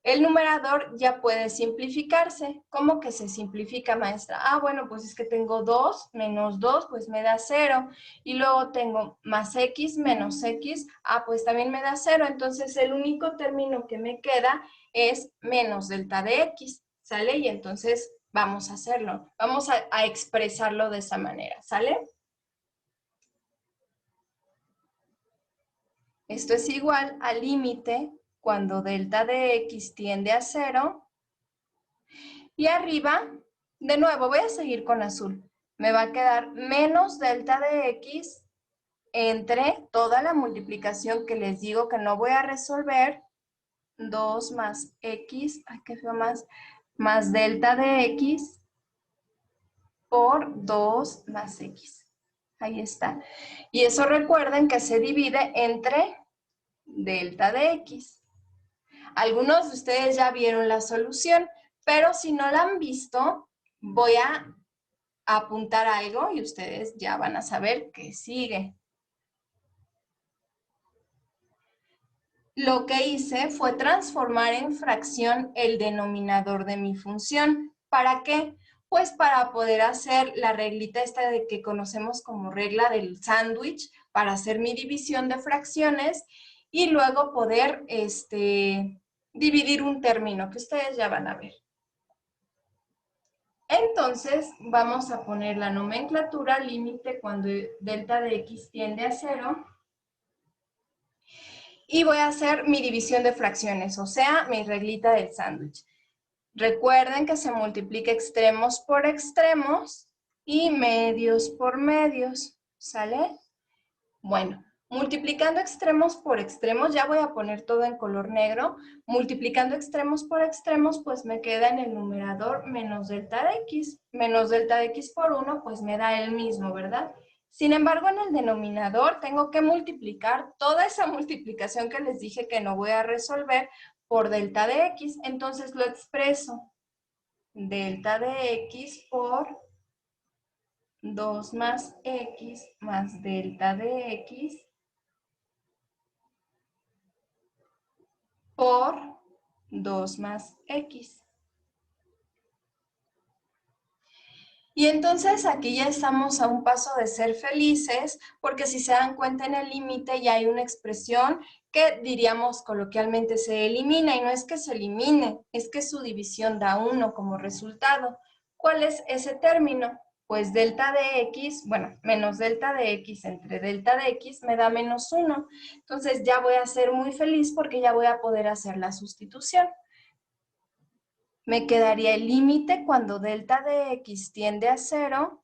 el numerador ya puede simplificarse. ¿Cómo que se simplifica, maestra? Ah, bueno, pues es que tengo 2 menos 2, pues me da 0. Y luego tengo más x menos x, ah, pues también me da 0. Entonces, el único término que me queda es menos delta de x, ¿sale? Y entonces vamos a hacerlo. Vamos a expresarlo de esa manera, ¿sale? Esto es igual al límite cuando delta de x tiende a 0. Y arriba, de nuevo, voy a seguir con azul. Me va a quedar menos delta de x entre toda la multiplicación que les digo que no voy a resolver. 2 más x, ay, qué feo, más delta de x por 2 más x. Ahí está. Y eso recuerden que se divide entre delta de x. Algunos de ustedes ya vieron la solución, pero si no la han visto, voy a apuntar algo y ustedes ya van a saber qué sigue. Lo que hice fue transformar en fracción el denominador de mi función. ¿Para qué? Pues para poder hacer la reglita esta de que conocemos como regla del sándwich, para hacer mi división de fracciones y luego poder dividir un término que ustedes ya van a ver. Entonces, vamos a poner la nomenclatura límite cuando delta de x tiende a 0. Y voy a hacer mi división de fracciones, o sea, mi reglita del sándwich. Recuerden que se multiplica extremos por extremos y medios por medios, ¿sale? Bueno, multiplicando extremos por extremos, ya voy a poner todo en color negro. Multiplicando extremos por extremos, pues me queda en el numerador menos delta de x. Menos delta de x por 1, pues me da el mismo, ¿verdad? Sin embargo, en el denominador tengo que multiplicar toda esa multiplicación que les dije que no voy a resolver por delta de x. Entonces lo expreso. delta de x por 2 más x más delta de x por 2 más x. Y entonces aquí ya estamos a un paso de ser felices, porque si se dan cuenta en el límite ya hay una expresión que diríamos coloquialmente se elimina, y no es que se elimine, es que su división da 1 como resultado. ¿Cuál es ese término? Pues delta de x, bueno, menos delta de x entre delta de x me da menos 1. Entonces ya voy a ser muy feliz porque ya voy a poder hacer la sustitución. Me quedaría el límite cuando delta de x tiende a 0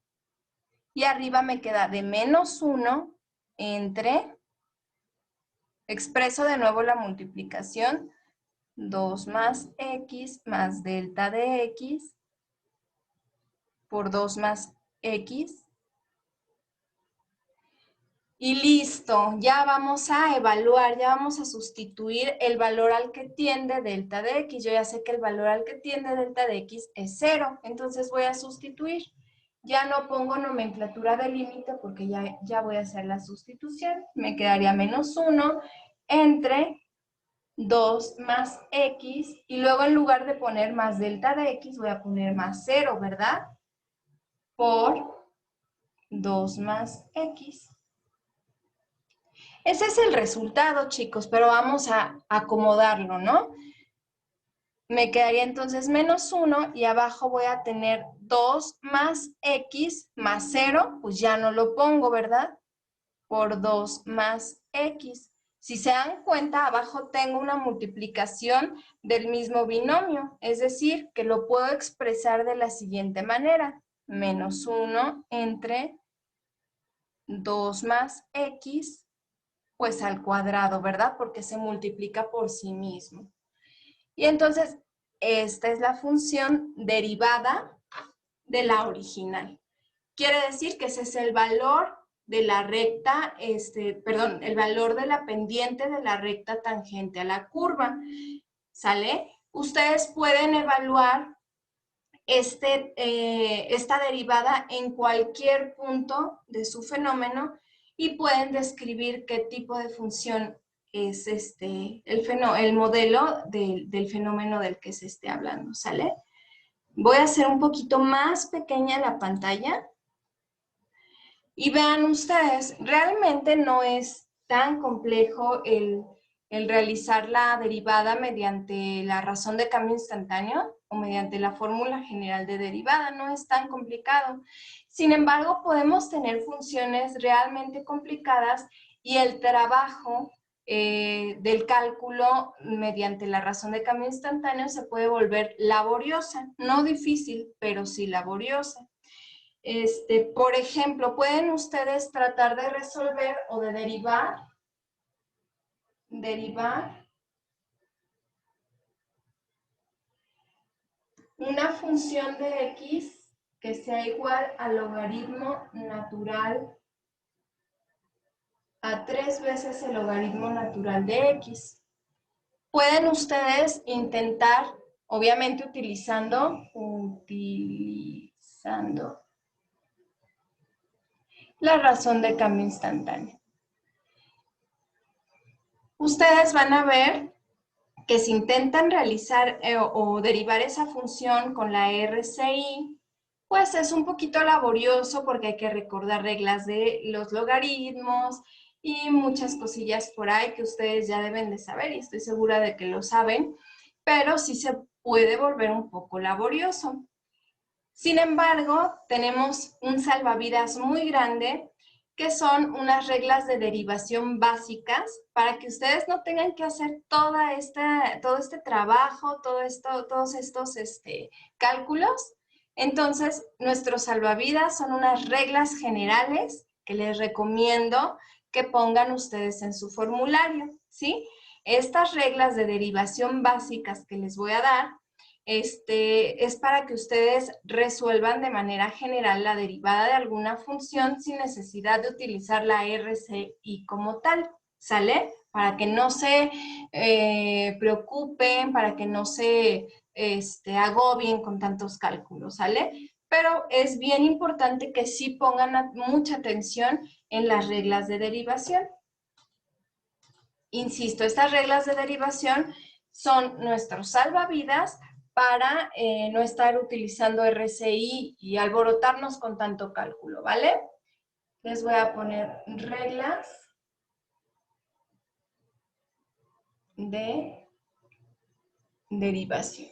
y arriba me queda de menos 1 entre, expreso de nuevo la multiplicación, 2 más x más delta de x por 2 más x. Y listo, ya vamos a evaluar, ya vamos a sustituir el valor al que tiende delta de x. Yo ya sé que el valor al que tiende delta de x es 0, entonces voy a sustituir. Ya no pongo nomenclatura de límite porque ya voy a hacer la sustitución. Me quedaría menos 1 entre 2 más x, y luego en lugar de poner más delta de x, voy a poner más 0, ¿verdad? Por 2 más x. Ese es el resultado, chicos, pero vamos a acomodarlo, ¿no? Me quedaría entonces menos 1 y abajo voy a tener 2 más x más 0, pues ya no lo pongo, ¿verdad? Por 2 más x. Si se dan cuenta, abajo tengo una multiplicación del mismo binomio, es decir, que lo puedo expresar de la siguiente manera. Menos 1 entre 2 más x pues al cuadrado, ¿verdad? Porque se multiplica por sí mismo. Y entonces, esta es la función derivada de la original. Quiere decir que ese es el valor de la recta, perdón, el valor de la pendiente de la recta tangente a la curva. ¿Sale? Ustedes pueden evaluar esta derivada en cualquier punto de su fenómeno y pueden describir qué tipo de función es el modelo del fenómeno del que se esté hablando, ¿sale? Voy a hacer un poquito más pequeña la pantalla y vean ustedes, realmente no es tan complejo el realizar la derivada mediante la razón de cambio instantáneo o mediante la fórmula general de derivada, no es tan complicado. Sin embargo, podemos tener funciones realmente complicadas y el trabajo del cálculo mediante la razón de cambio instantáneo se puede volver laboriosa, no difícil, pero sí laboriosa. Por ejemplo, pueden ustedes tratar de resolver o de derivar una función de x que sea igual al logaritmo natural a 3 veces el logaritmo natural de x. Pueden ustedes intentar, obviamente utilizando la razón de cambio instantáneo. Ustedes van a ver que si intentan realizar o derivar esa función con la RCI, pues es un poquito laborioso porque hay que recordar reglas de los logaritmos y muchas cosillas por ahí que ustedes ya deben de saber y estoy segura de que lo saben, pero sí se puede volver un poco laborioso. Sin embargo, tenemos un salvavidas muy grande que son unas reglas de derivación básicas para que ustedes no tengan que hacer todo este trabajo, todos estos cálculos. Entonces, nuestros salvavidas son unas reglas generales que les recomiendo que pongan ustedes en su formulario, ¿sí? Estas reglas de derivación básicas que les voy a dar es para que ustedes resuelvan de manera general la derivada de alguna función sin necesidad de utilizar la RCI como tal, ¿sale? Para que no se preocupen, para que no se agobien con tantos cálculos, ¿sale? Pero es bien importante que sí pongan mucha atención en las reglas de derivación. Insisto, estas reglas de derivación son nuestros salvavidas para no estar utilizando RCI y alborotarnos con tanto cálculo, ¿vale? Les voy a poner reglas de derivación.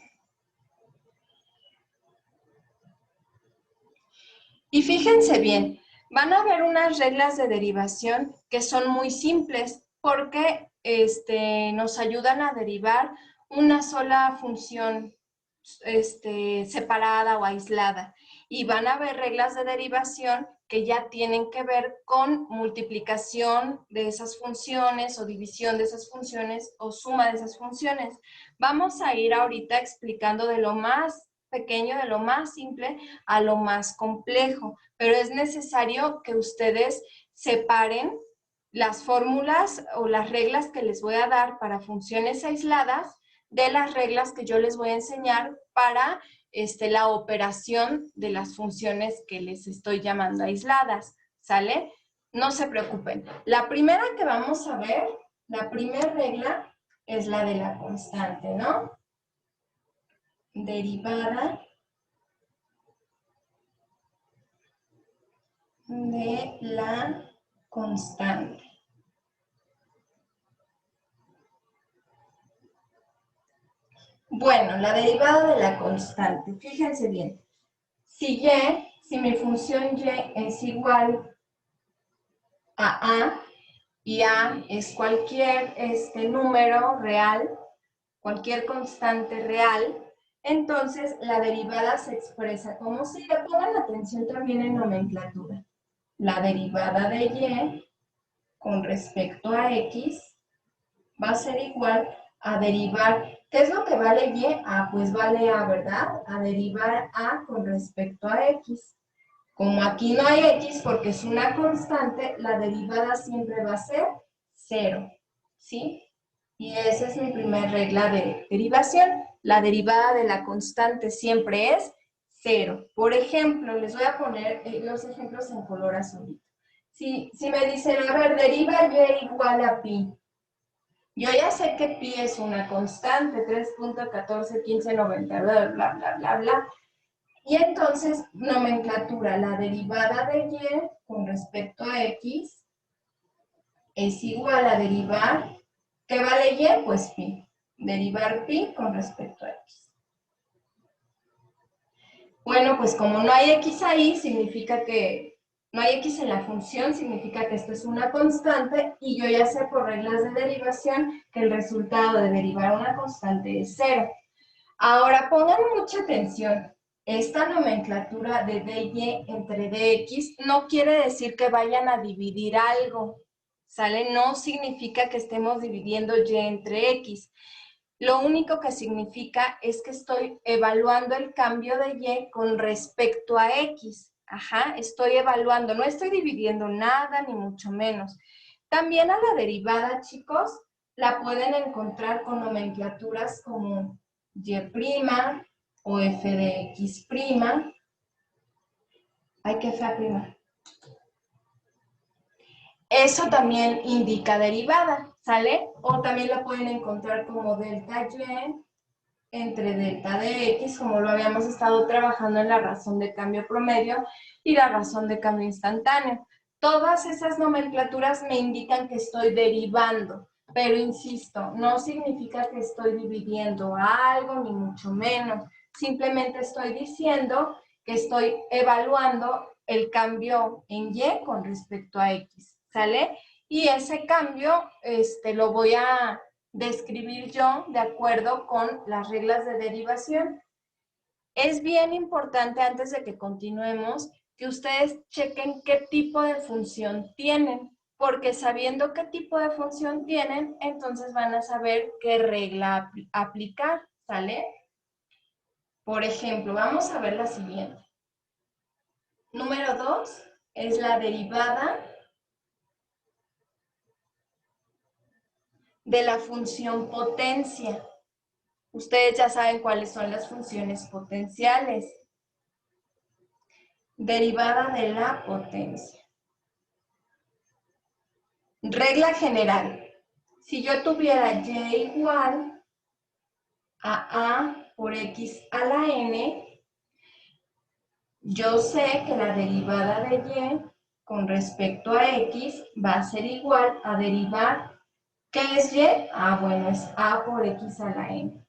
Y fíjense bien, van a ver unas reglas de derivación que son muy simples porque nos ayudan a derivar una sola función separada o aislada. Y van a ver reglas de derivación que ya tienen que ver con multiplicación de esas funciones o división de esas funciones o suma de esas funciones. Vamos a ir ahorita explicando de lo más pequeño, de lo más simple a lo más complejo, pero es necesario que ustedes separen las fórmulas o las reglas que les voy a dar para funciones aisladas de las reglas que yo les voy a enseñar para la operación de las funciones que les estoy llamando aisladas, ¿sale? No se preocupen. La primera que vamos a ver, la primera regla es la de la constante, ¿no? Derivada de la constante. Bueno, la derivada de la constante. Fíjense bien. Si mi función y es igual a y a es cualquier número real, cualquier constante real, entonces la derivada se expresa como si le pongan atención también en nomenclatura. La derivada de y con respecto a x va a ser igual a derivar. ¿Qué es lo que vale y? Pues vale a, ¿verdad? A derivar a con respecto a x. Como aquí no hay x porque es una constante, la derivada siempre va a ser 0, ¿sí? Y esa es mi primera regla de derivación. La derivada de la constante siempre es 0. Por ejemplo, les voy a poner los ejemplos en color azulito. Si me dicen, a ver, deriva y igual a pi. Yo ya sé que pi es una constante, 3.141590, bla, bla, bla, bla, bla. Y entonces, nomenclatura, la derivada de y con respecto a x es igual a derivar, ¿qué vale y? Pues pi. Derivar pi con respecto a x. Bueno, pues como no hay x ahí, significa que no hay x en la función, significa que esto es una constante y yo ya sé por reglas de derivación que el resultado de derivar una constante es 0. Ahora pongan mucha atención. Esta nomenclatura de dy entre dx no quiere decir que vayan a dividir algo, ¿sale? No significa que estemos dividiendo y entre x. Lo único que significa es que estoy evaluando el cambio de y con respecto a x. Ajá, estoy evaluando, no estoy dividiendo nada, ni mucho menos. También a la derivada, chicos, la pueden encontrar con nomenclaturas como y' o f de x'. Ay, qué fea prima. Eso también indica derivada, ¿sale? O también la pueden encontrar como delta y entre delta de x, como lo habíamos estado trabajando en la razón de cambio promedio y la razón de cambio instantáneo. Todas esas nomenclaturas me indican que estoy derivando, pero insisto, no significa que estoy dividiendo algo, ni mucho menos. Simplemente estoy diciendo que estoy evaluando el cambio en y con respecto a x, ¿sale? Y ese cambio lo voy a describir yo de acuerdo con las reglas de derivación. Es bien importante antes de que continuemos que ustedes chequen qué tipo de función tienen, porque sabiendo qué tipo de función tienen, entonces van a saber qué regla aplicar, ¿sale? Por ejemplo, vamos a ver la siguiente. Número 2 es la derivada de la función potencia. Ustedes ya saben cuáles son las funciones potenciales. Derivada de la potencia. Regla general. Si yo tuviera y igual a por x a la n, yo sé que la derivada de y con respecto a x va a ser igual a derivar. ¿Qué es y? Bueno, es a por x a la n.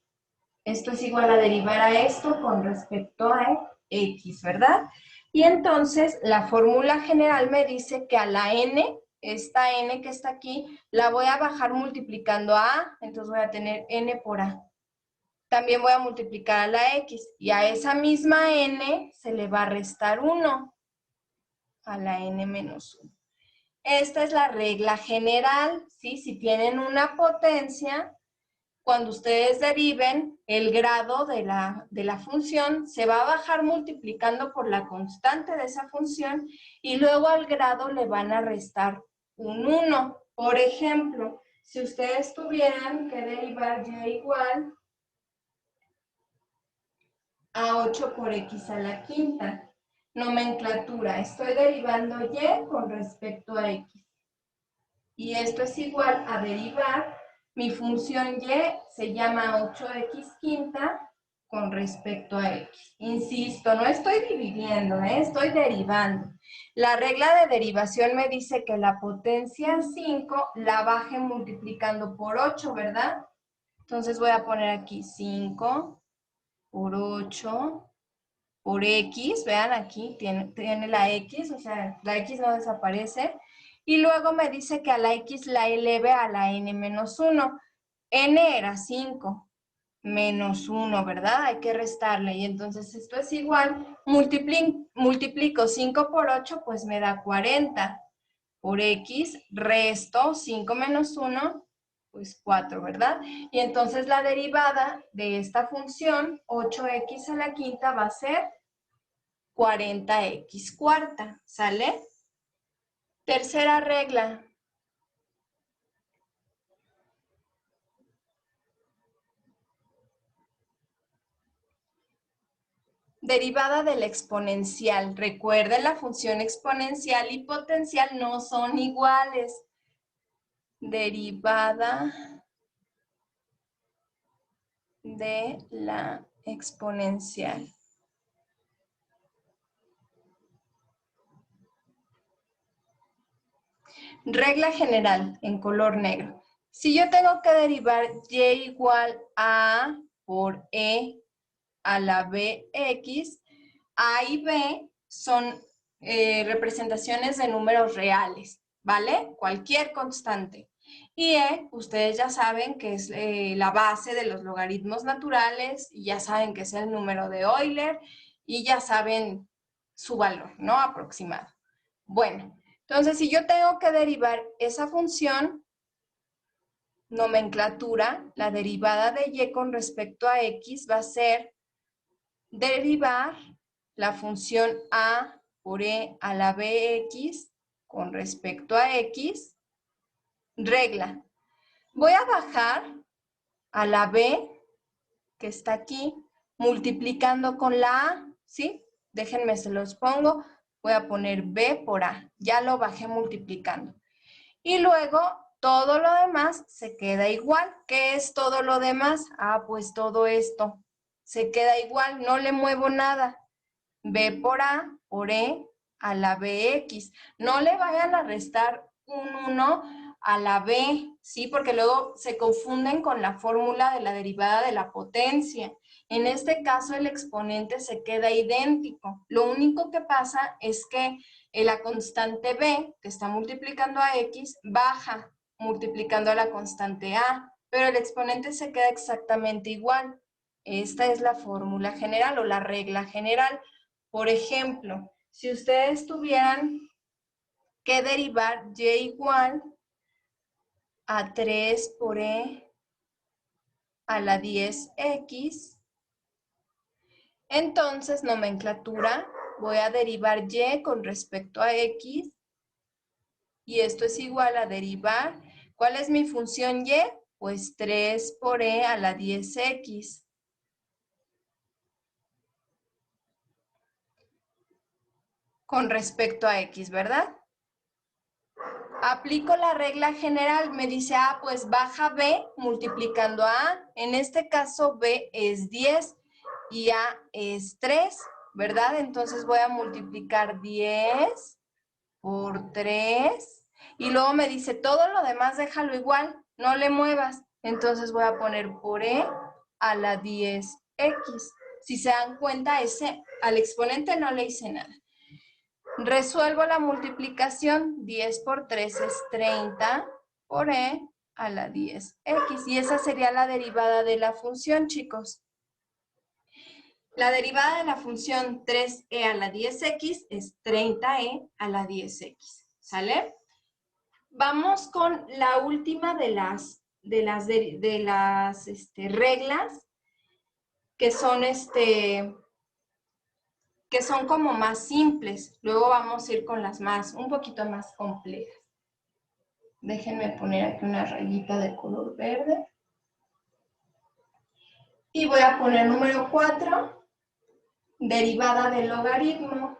Esto es igual a derivar a esto con respecto a x, ¿verdad? Y entonces la fórmula general me dice que a la n, esta n que está aquí, la voy a bajar multiplicando a a, entonces voy a tener n por a. También voy a multiplicar a la x, y a esa misma n se le va a restar 1, a la n menos 1. Esta es la regla general, ¿sí? Si tienen una potencia, cuando ustedes deriven, el grado de la función se va a bajar multiplicando por la constante de esa función y luego al grado le van a restar un 1. Por ejemplo, si ustedes tuvieran que derivar y igual a 8 por x a la quinta, nomenclatura, estoy derivando y con respecto a x. Y esto es igual a derivar, mi función y se llama 8x quinta con respecto a x. Insisto, no estoy dividiendo, estoy derivando. La regla de derivación me dice que la potencia 5 la baje multiplicando por 8, ¿verdad? Entonces voy a poner aquí 5 por 8 por x, vean aquí tiene la x, o sea, la x no desaparece. Y luego me dice que a la x la eleve a la n menos 1. N era 5, menos 1, ¿verdad? Hay que restarle. Y entonces esto es igual, multiplico 5 por 8, pues me da 40. Por x, resto 5 menos 1, pues 4, ¿verdad? Y entonces la derivada de esta función, 8x a la quinta, va a ser 40x cuarta, ¿sale? Tercera regla. Derivada del exponencial. Recuerden, la función exponencial y potencial no son iguales. Derivada de la exponencial. Regla general en color negro. Si yo tengo que derivar y igual a por e a la bx, a y b son representaciones de números reales, ¿vale? Cualquier constante. Y e, ustedes ya saben que es la base de los logaritmos naturales, y ya saben que es el número de Euler, y ya saben su valor, ¿no? Aproximado. Bueno, entonces si yo tengo que derivar esa función, nomenclatura, la derivada de y con respecto a x va a ser derivar la función a por e a la bx con respecto a x. Regla. Voy a bajar a la b, que está aquí, multiplicando con la a, ¿sí? Déjenme, se los pongo. Voy a poner b por a. Ya lo bajé multiplicando. Y luego todo lo demás se queda igual. ¿Qué es todo lo demás? Pues todo esto se queda igual, no le muevo nada. B por A por E a la BX. No le vayan a restar un 1 a la B, ¿sí? Porque luego se confunden con la fórmula de la derivada de la potencia. En este caso el exponente se queda idéntico. Lo único que pasa es que la constante B, que está multiplicando a X, baja multiplicando a la constante A, pero el exponente se queda exactamente igual. Esta es la fórmula general o la regla general. Por ejemplo, si ustedes tuvieran que derivar y igual a 3 por e a la 10x, entonces nomenclatura, voy a derivar y con respecto a x, y esto es igual a derivar, ¿cuál es mi función y? Pues 3 por e a la 10x. Con respecto a x, ¿verdad? Aplico la regla general, me dice, pues baja b multiplicando a a. En este caso, b es 10 y a es 3, ¿verdad? Entonces voy a multiplicar 10 por 3. Y luego me dice, todo lo demás déjalo igual, no le muevas. Entonces voy a poner por e a la 10x. Si se dan cuenta, al exponente no le hice nada. Resuelvo la multiplicación, 10 por 3 es 30 por e a la 10x. Y esa sería la derivada de la función, chicos. La derivada de la función 3e a la 10x es 30e a la 10x. ¿Sale? Vamos con la última de las reglas que son como más simples. Luego vamos a ir con las un poquito más complejas. Déjenme poner aquí una rayita de color verde. Y voy a poner número 4, derivada del logaritmo.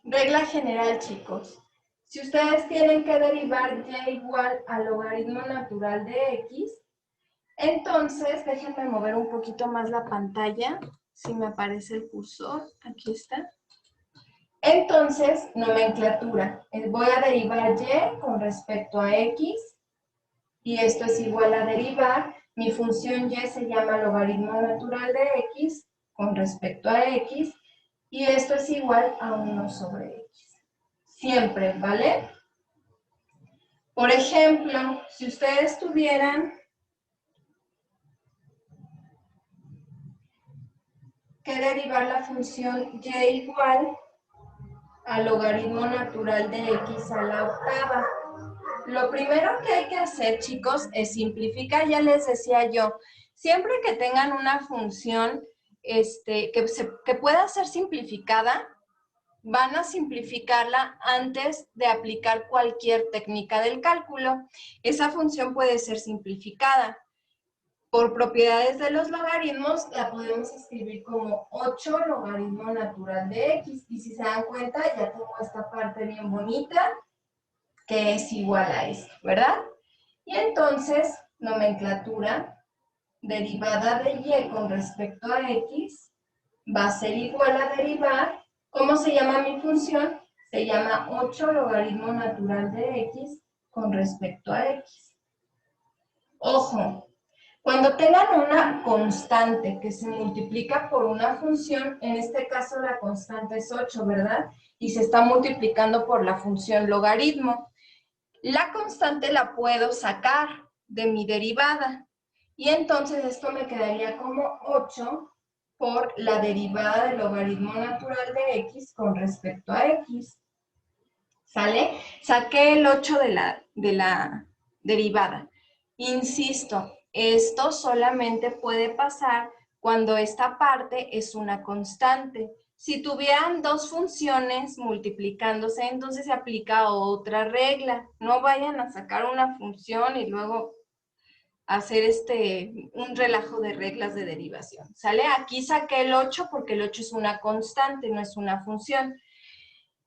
Regla general, chicos. Si ustedes tienen que derivar y igual al logaritmo natural de x, entonces déjenme mover un poquito más la pantalla, si me aparece el cursor, aquí está. Entonces, nomenclatura. Voy a derivar y con respecto a x, y esto es igual a derivar. Mi función y se llama logaritmo natural de x con respecto a x, y esto es igual a 1 sobre x. Siempre, ¿vale? Por ejemplo, si ustedes tuvieran que derivar la función y igual al logaritmo natural de x a la octava. Lo primero que hay que hacer, chicos, es simplificar. Ya les decía yo, siempre que tengan una función que pueda ser simplificada, van a simplificarla antes de aplicar cualquier técnica del cálculo. Esa función puede ser simplificada. Por propiedades de los logaritmos, la podemos escribir como 8 logaritmo natural de x. Y si se dan cuenta, ya tengo esta parte bien bonita, que es igual a esto, ¿verdad? Y entonces, nomenclatura, derivada de y con respecto a x, va a ser igual a derivar. ¿Cómo se llama mi función? Se llama 8 logaritmo natural de x con respecto a x. Ojo, cuando tengan una constante que se multiplica por una función, en este caso la constante es 8, ¿verdad? Y se está multiplicando por la función logaritmo. La constante la puedo sacar de mi derivada. Y entonces esto me quedaría como 8 por la derivada del logaritmo natural de x con respecto a x. ¿Sale? Saqué el 8 de la derivada. Insisto, esto solamente puede pasar cuando esta parte es una constante. Si tuvieran dos funciones multiplicándose, entonces se aplica otra regla. No vayan a sacar una función y luego hacer un relajo de reglas de derivación. ¿Sale? Aquí saqué el 8 porque el 8 es una constante, no es una función.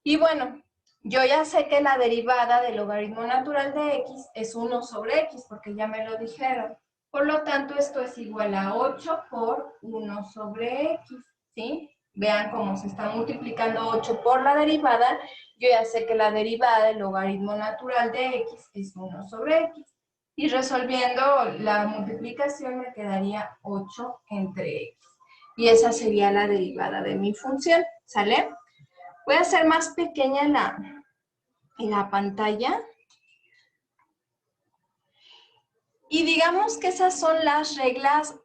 Y bueno, yo ya sé que la derivada del logaritmo natural de x es 1 sobre x, porque ya me lo dijeron. Por lo tanto, esto es igual a 8 por 1 sobre x, ¿sí? Vean cómo se está multiplicando 8 por la derivada. Yo ya sé que la derivada del logaritmo natural de x es 1 sobre x. Y resolviendo la multiplicación me quedaría 8 entre x. Y esa sería la derivada de mi función, ¿sale? Voy a hacer más pequeña la pantalla. Y digamos que esas son las reglas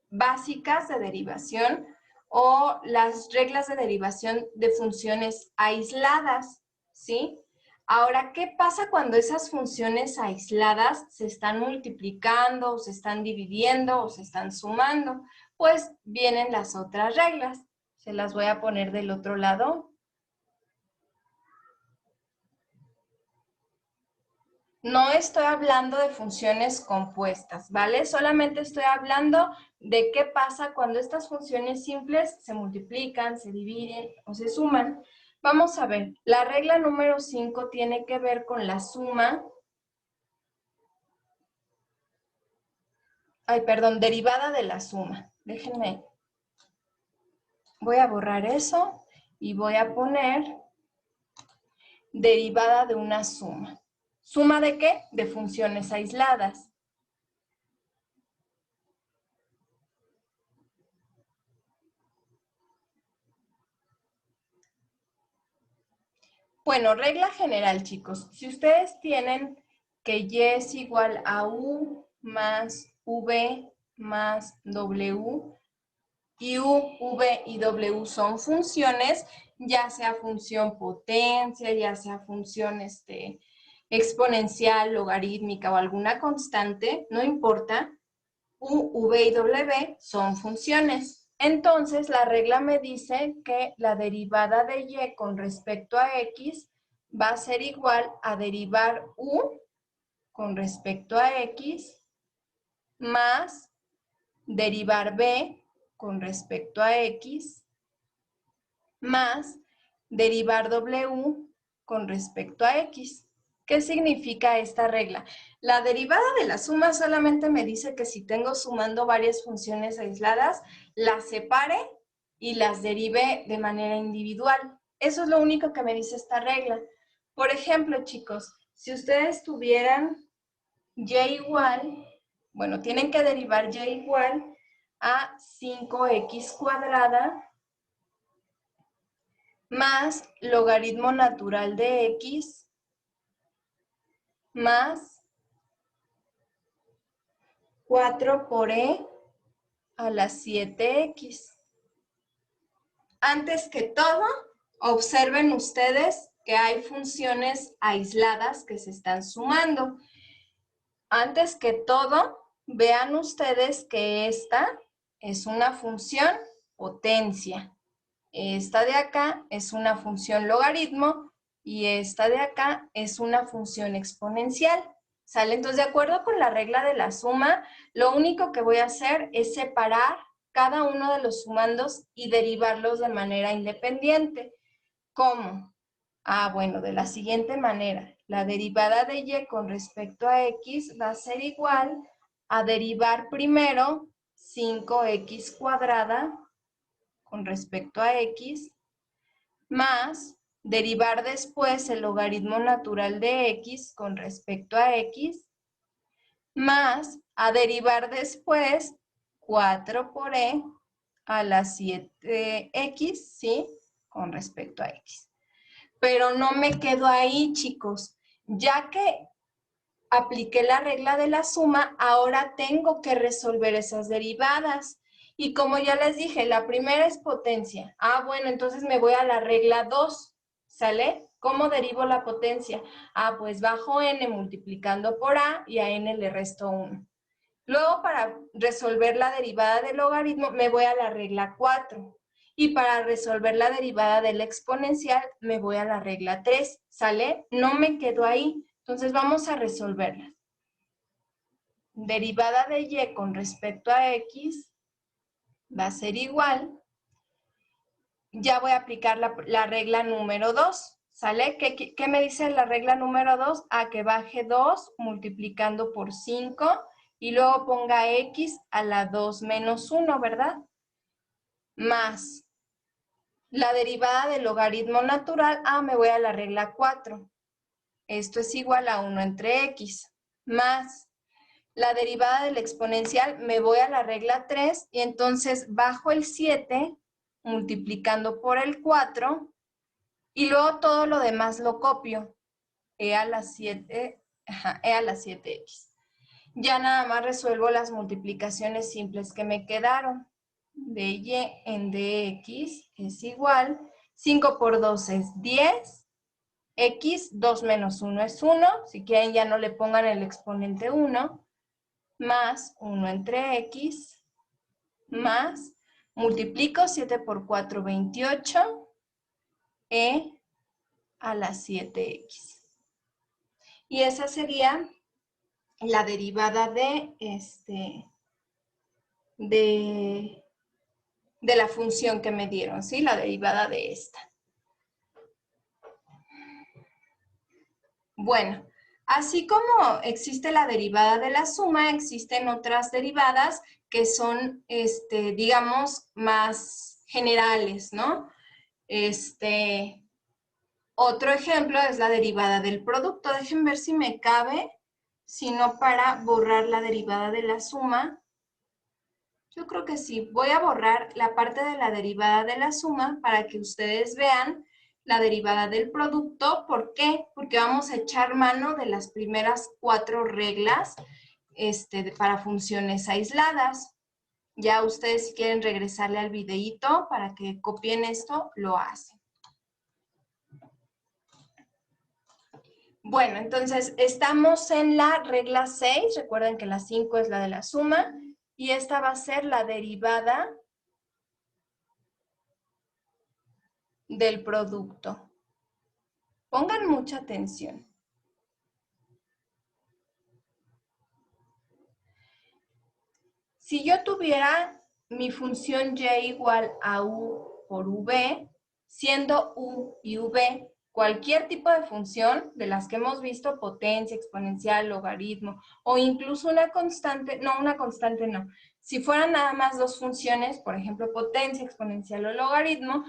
básicas de derivación o las reglas de derivación de funciones aisladas, ¿sí? Ahora, ¿qué pasa cuando esas funciones aisladas se están multiplicando, o se están dividiendo, o se están sumando? pues vienen las otras reglas. Se las voy a poner del otro lado. No estoy hablando de funciones compuestas, ¿vale? Solamente estoy hablando de qué pasa cuando estas funciones simples se multiplican, se dividen o se suman. Vamos a ver, la regla número 5 tiene que ver con la suma. Ay, perdón, derivada de la suma. Déjenme. Voy a borrar eso y voy a poner derivada de una suma. ¿Suma de qué? De funciones aisladas. Bueno, regla general, chicos. Si ustedes tienen que y es igual a u más v más w, y u, v y w son funciones, ya sea función potencia, ya sea función exponencial, logarítmica o alguna constante, no importa, u, v y w son funciones. Entonces, la regla me dice que la derivada de y con respecto a x va a ser igual a derivar u con respecto a x más derivar b con respecto a x más derivar w con respecto a x. ¿Qué significa esta regla? La derivada de la suma solamente me dice que si tengo sumando varias funciones aisladas, las separe y las derive de manera individual. Eso es lo único que me dice esta regla. Por ejemplo, chicos, si ustedes tuvieran y igual, bueno, tienen que derivar y igual a 5x cuadrada más logaritmo natural de x más 4 por e a la 7x. Antes que todo, observen ustedes que hay funciones aisladas que se están sumando. Antes que todo, vean ustedes que esta es una función potencia. Esta de acá es una función logaritmo y esta de acá es una función exponencial. ¿Sale? Entonces, de acuerdo con la regla de la suma, lo único que voy a hacer es separar cada uno de los sumandos y derivarlos de manera independiente. ¿Cómo? Ah, bueno, de la siguiente manera. La derivada de y con respecto a x va a ser igual a derivar primero 5x cuadrada con respecto a x, más derivar después el logaritmo natural de x con respecto a x, más a derivar después 4 por e a la 7x, ¿sí? Con respecto a x. Pero no me quedo ahí, chicos. Ya que apliqué la regla de la suma, ahora tengo que resolver esas derivadas. Y como ya les dije, la primera es potencia. Ah, bueno, entonces me voy a la regla 2, ¿sale? ¿Cómo derivo la potencia? Ah, pues bajo n multiplicando por a y a n le resto 1. Luego, para resolver la derivada del logaritmo, me voy a la regla 4. Y para resolver la derivada del exponencial, me voy a la regla 3, ¿sale? No me quedo ahí. Entonces, vamos a resolverla. Derivada de y con respecto a x va a ser igual. Ya voy a aplicar la regla número 2, ¿sale? ¿Qué me dice la regla número 2? A que baje 2 multiplicando por 5 y luego ponga x a la 2 menos 1, ¿verdad? Más la derivada del logaritmo natural, me voy a la regla 4. Esto es igual a 1 entre x, más la derivada del exponencial, me voy a la regla 3 y entonces bajo el 7 multiplicando por el 4 y luego todo lo demás lo copio. E a la 7x. Ya nada más resuelvo las multiplicaciones simples que me quedaron. dy en dx es igual, 5 por 2 es 10, x, 2 menos 1 es 1, si quieren ya no le pongan el exponente 1, más 1 entre x, más, multiplico 7 por 4, 28, e a la 7x. Y esa sería la derivada de la función que me dieron, ¿sí? La derivada de esta. Bueno, así como existe la derivada de la suma, existen otras derivadas que son, digamos, más generales, ¿no? Otro ejemplo es la derivada del producto. Dejen ver si me cabe, si no para borrar la derivada de la suma. Yo creo que sí. Voy a borrar la parte de la derivada de la suma para que ustedes vean la derivada del producto. ¿Por qué? Porque vamos a echar mano de las primeras 4 reglas para funciones aisladas. Ya ustedes si quieren regresarle al videíto para que copien esto, lo hacen. Bueno, entonces estamos en la regla 6. Recuerden que la 5 es la de la suma. Y esta va a ser la derivada del producto. Pongan mucha atención. Si yo tuviera mi función y igual a u por v, siendo u y v cualquier tipo de función de las que hemos visto, potencia, exponencial, logaritmo, o incluso una constante, no. Si fueran nada más dos funciones, por ejemplo, potencia, exponencial o logaritmo,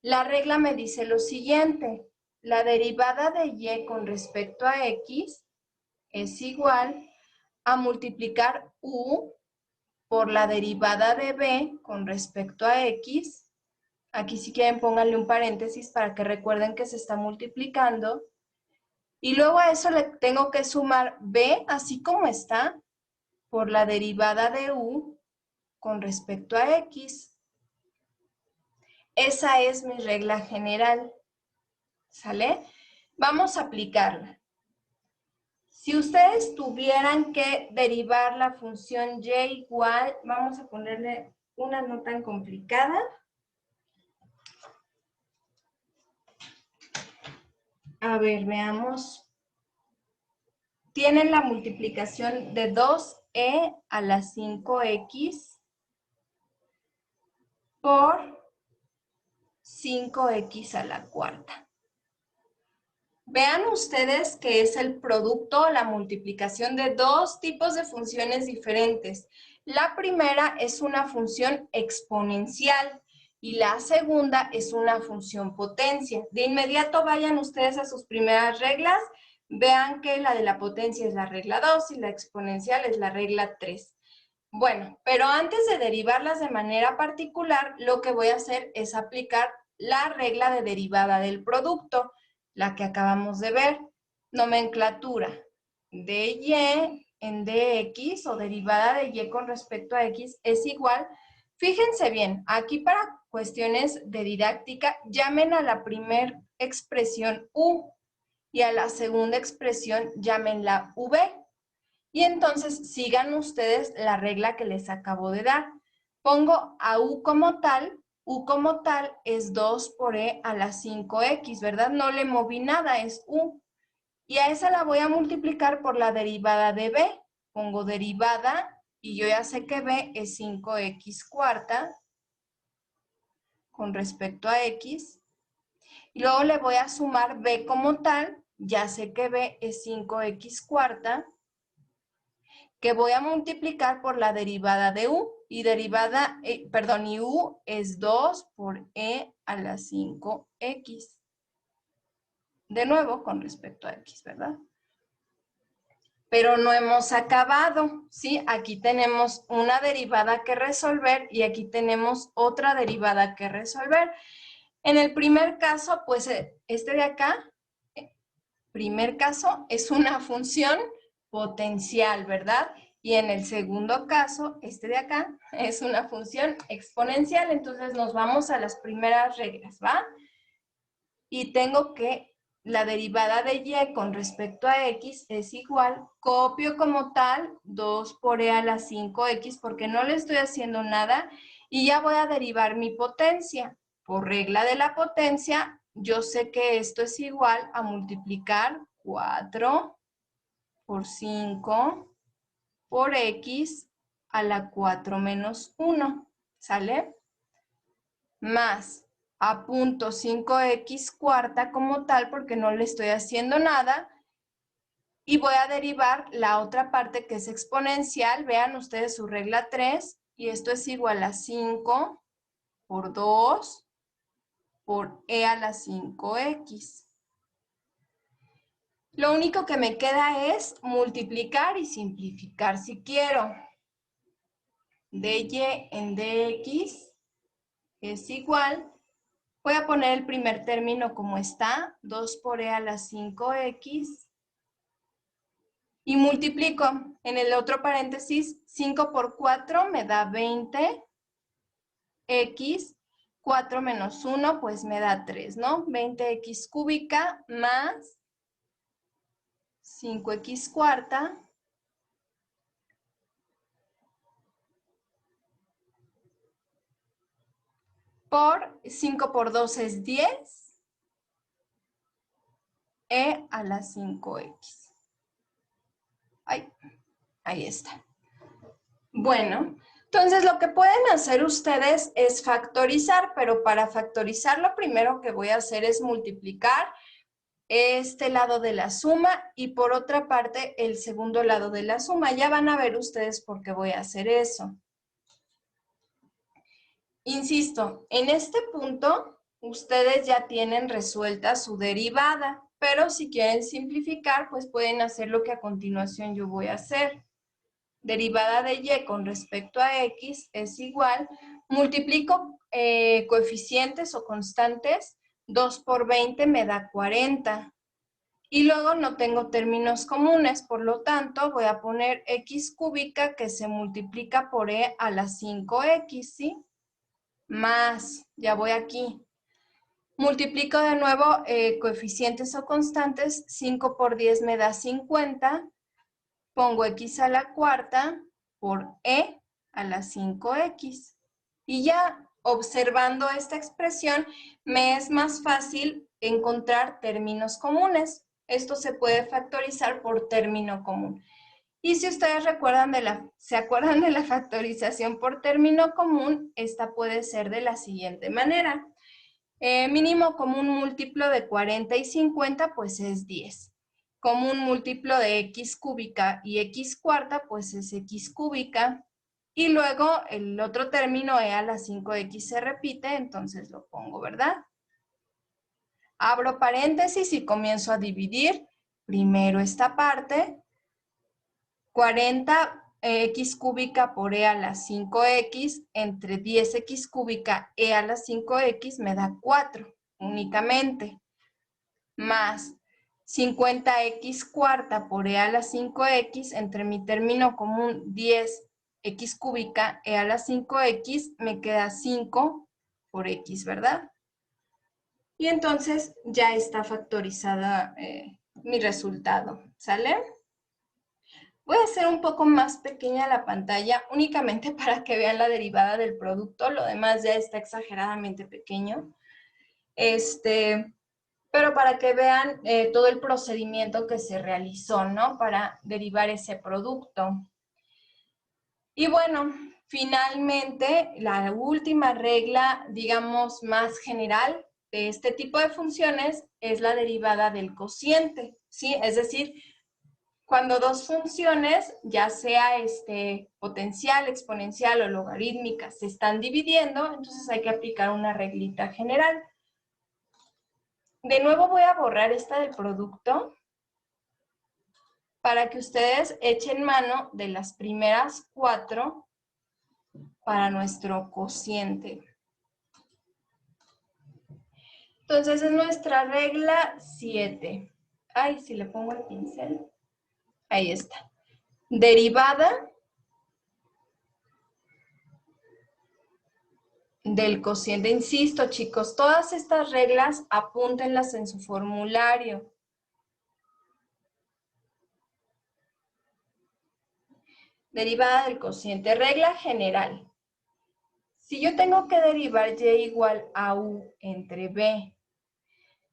la regla me dice lo siguiente: la derivada de y con respecto a x es igual a multiplicar u por la derivada de b con respecto a x. Aquí si quieren pónganle un paréntesis para que recuerden que se está multiplicando. Y luego a eso le tengo que sumar b, así como está, por la derivada de u con respecto a x. Esa es mi regla general. ¿Sale? Vamos a aplicarla. Si ustedes tuvieran que derivar la función y igual, vamos a ponerle una no tan complicada. A ver, veamos. Tienen la multiplicación de 2e a la 5x por 5x a la cuarta. Vean ustedes que es el producto, la multiplicación de dos tipos de funciones diferentes. La primera es una función exponencial y la segunda es una función potencia. De inmediato vayan ustedes a sus primeras reglas. Vean que la de la potencia es la regla 2 y la exponencial es la regla 3. Bueno, pero antes de derivarlas de manera particular, lo que voy a hacer es aplicar la regla de derivada del producto, la que acabamos de ver. Nomenclatura de y en dx o derivada de y con respecto a x es igual. Fíjense bien, aquí para cuestiones de didáctica, llamen a la primera expresión u y a la segunda expresión llámenla v. Y entonces sigan ustedes la regla que les acabo de dar. Pongo a u como tal es 2 por e a la 5x, ¿verdad? No le moví nada, es u. Y a esa la voy a multiplicar por la derivada de b. Pongo derivada y yo ya sé que b es 5x cuarta con respecto a x. Y luego le voy a sumar b como tal, ya sé que b es 5x cuarta, que voy a multiplicar por la derivada de u, y y u es 2 por e a la 5x. De nuevo, con respecto a x, ¿verdad? Pero no hemos acabado, ¿sí? Aquí tenemos una derivada que resolver y aquí tenemos otra derivada que resolver. En el primer caso, pues este de acá, primer caso, es una función potencial, ¿verdad? Y en el segundo caso, este de acá, es una función exponencial. Entonces nos vamos a las primeras reglas, ¿va? Y tengo que la derivada de y con respecto a x es igual, copio como tal 2 por e a la 5x porque no le estoy haciendo nada y ya voy a derivar mi potencia. Por regla de la potencia, yo sé que esto es igual a multiplicar 4 por 5 por x a la 4 menos 1, ¿sale? Más apunto 5x cuarta como tal porque no le estoy haciendo nada y voy a derivar la otra parte que es exponencial. Vean ustedes su regla 3 y esto es igual a 5 por 2 por e a la 5x. Lo único que me queda es multiplicar y simplificar si quiero. dy en dx es igual. Voy a poner el primer término como está, 2 por e a la 5x. Y multiplico. En el otro paréntesis, 5 por 4 me da 20. X, 4 menos 1, pues me da 3, ¿no? 20x cúbica más 5x cuarta por 5 por 2 es 10, e a la 5x. Ahí está. Bueno, entonces lo que pueden hacer ustedes es factorizar, pero para factorizar lo primero que voy a hacer es multiplicar este lado de la suma y por otra parte el segundo lado de la suma. Ya van a ver ustedes por qué voy a hacer eso. Insisto, en este punto ustedes ya tienen resuelta su derivada, pero si quieren simplificar, pues pueden hacer lo que a continuación yo voy a hacer. Derivada de y con respecto a x es igual, multiplico coeficientes o constantes, 2 por 20 me da 40. Y luego no tengo términos comunes, por lo tanto voy a poner x cúbica que se multiplica por e a la 5x, ¿sí? Más, ya voy aquí. Multiplico de nuevo coeficientes o constantes, 5 por 10 me da 50. Pongo x a la cuarta por e a la 5x. Y ya observando esta expresión, me es más fácil encontrar términos comunes. Esto se puede factorizar por término común. Y si ustedes se acuerdan de la factorización por término común, esta puede ser de la siguiente manera. Mínimo común múltiplo de 40 y 50, pues es 10. Común múltiplo de x cúbica y x cuarta, pues es x cúbica. Y luego el otro término e a la 5x se repite, entonces lo pongo, ¿verdad? Abro paréntesis y comienzo a dividir. Primero esta parte. 40x cúbica por e a la 5x entre 10x cúbica e a la 5x me da 4 únicamente. Más 50x cuarta por e a la 5x entre mi término común 10x cúbica e a la 5x me queda 5 por x, ¿verdad? Y entonces ya está factorizada mi resultado, ¿sale? Voy a hacer un poco más pequeña la pantalla únicamente para que vean la derivada del producto. Lo demás ya está exageradamente pequeño. Pero para que vean todo el procedimiento que se realizó, ¿no? Para derivar ese producto. Y bueno, finalmente, la última regla, digamos, más general de este tipo de funciones es la derivada del cociente, ¿sí? Es decir, cuando dos funciones, ya sea potencial, exponencial o logarítmica, se están dividiendo, entonces hay que aplicar una reglita general. De nuevo voy a borrar esta del producto para que ustedes echen mano de las primeras 4 para nuestro cociente. Entonces es nuestra regla 7. Ay, si le pongo el pincel. Ahí está. Derivada del cociente. Insisto, chicos, todas estas reglas apúntenlas en su formulario. Derivada del cociente. Regla general. Si yo tengo que derivar y igual a u entre b,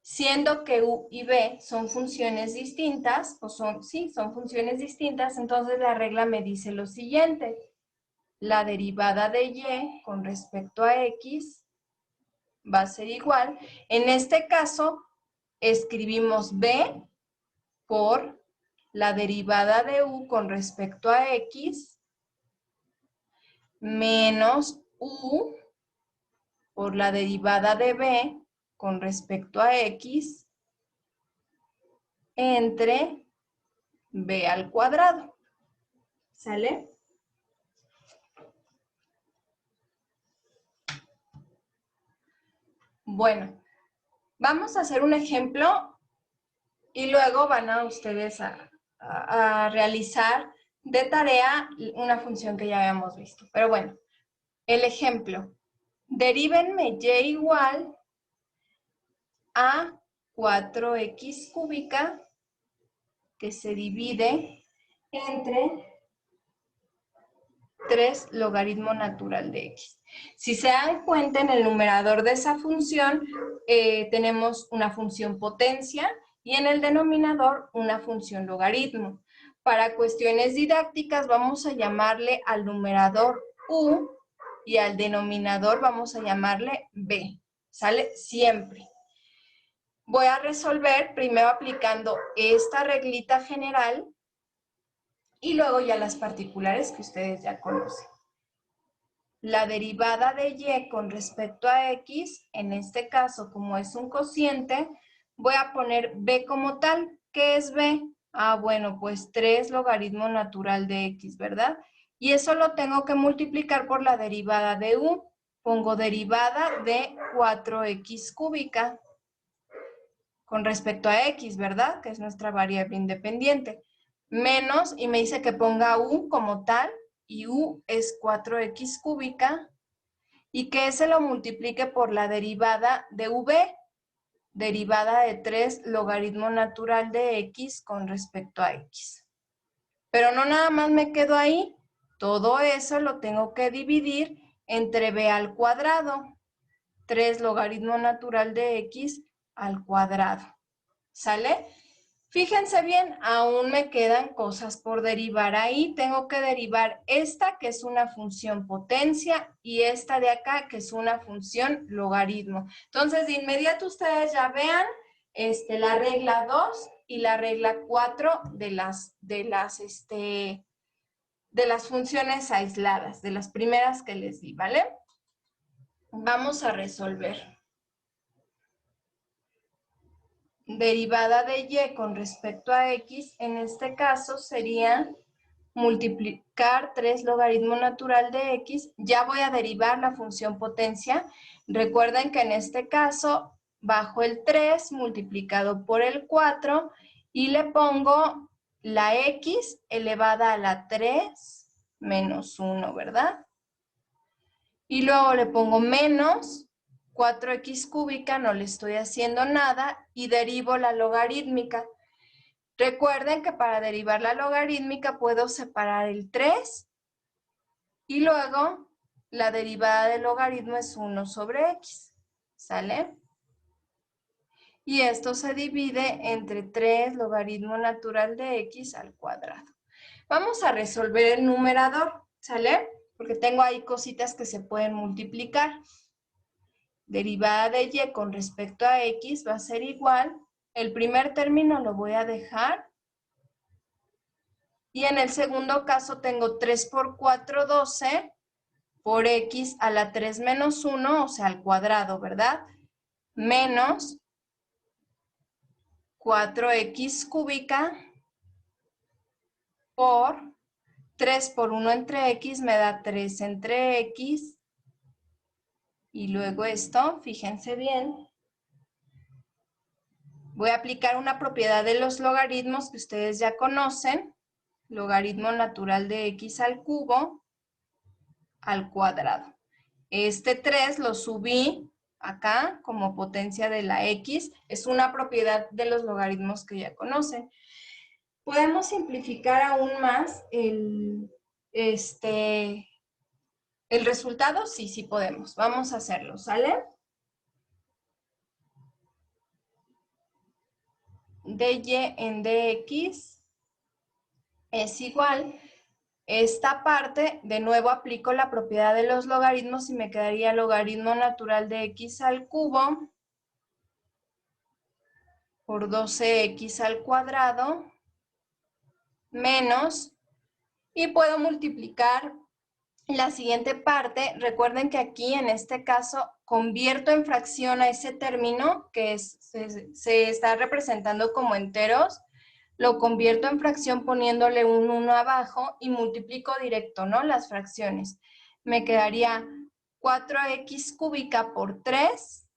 siendo que u y b son funciones distintas, son funciones distintas, entonces la regla me dice lo siguiente. La derivada de y con respecto a x va a ser igual. En este caso, escribimos b por la derivada de u con respecto a x menos u por la derivada de b con respecto a x entre b al cuadrado. ¿Sale? Bueno, vamos a hacer un ejemplo y luego van a ustedes a realizar de tarea una función que ya habíamos visto. Pero bueno, el ejemplo. Derívenme y igual a 4x cúbica que se divide entre 3 logaritmo natural de x. Si se dan cuenta, en el numerador de esa función tenemos una función potencia y en el denominador una función logaritmo. Para cuestiones didácticas vamos a llamarle al numerador u y al denominador vamos a llamarle b. ¿Sale? Siempre. Voy a resolver primero aplicando esta reglita general y luego ya las particulares que ustedes ya conocen. La derivada de y con respecto a x, en este caso, como es un cociente, voy a poner b como tal. ¿Qué es b? Ah, bueno, pues 3 logaritmo natural de x, ¿verdad? Y eso lo tengo que multiplicar por la derivada de u. Pongo derivada de 4x cúbica con respecto a x, ¿verdad? Que es nuestra variable independiente. Menos, y me dice que ponga u como tal, y u es 4x cúbica, y que se lo multiplique por la derivada de v, derivada de 3 logaritmo natural de x con respecto a x. Pero no nada más me quedo ahí, todo eso lo tengo que dividir entre b al cuadrado, 3 logaritmo natural de x al cuadrado. ¿Sale? Fíjense bien, aún me quedan cosas por derivar ahí. Tengo que derivar esta, que es una función potencia, y esta de acá, que es una función logaritmo. Entonces, de inmediato ustedes ya vean la regla 2 y la regla 4 de las funciones aisladas, de las primeras que les di, ¿vale? Vamos a resolver. Derivada de y con respecto a x, en este caso sería multiplicar 3 logaritmo natural de x. Ya voy a derivar la función potencia. Recuerden que en este caso bajo el 3 multiplicado por el 4 y le pongo la x elevada a la 3 menos 1, ¿verdad? Y luego le pongo menos 4x cúbica, no le estoy haciendo nada, y derivo la logarítmica. Recuerden que para derivar la logarítmica puedo separar el 3 y luego la derivada del logaritmo es 1 sobre x. ¿Sale? Y esto se divide entre 3 logaritmo natural de x al cuadrado. Vamos a resolver el numerador, ¿sale? Porque tengo ahí cositas que se pueden multiplicar. Derivada de y con respecto a x va a ser igual. El primer término lo voy a dejar. Y en el segundo caso tengo 3 por 4, 12, por x a la 3 menos 1, o sea, al cuadrado, ¿verdad? Menos 4x cúbica por 3 por 1 entre x me da 3 entre x. Y luego esto, fíjense bien, voy a aplicar una propiedad de los logaritmos que ustedes ya conocen. Logaritmo natural de x al cubo al cuadrado. Este 3 lo subí acá como potencia de la x. Es una propiedad de los logaritmos que ya conocen. Podemos simplificar aún más el resultado. Sí, sí podemos. Vamos a hacerlo, ¿sale? dy en dx es igual. Esta parte, de nuevo aplico la propiedad de los logaritmos y me quedaría logaritmo natural de x al cubo por 12x al cuadrado menos, y puedo multiplicar la siguiente parte. Recuerden que aquí en este caso convierto en fracción a ese término que se está representando como enteros. Lo convierto en fracción poniéndole un 1 abajo y multiplico directo, ¿no? Las fracciones. Me quedaría 4x cúbica por 3.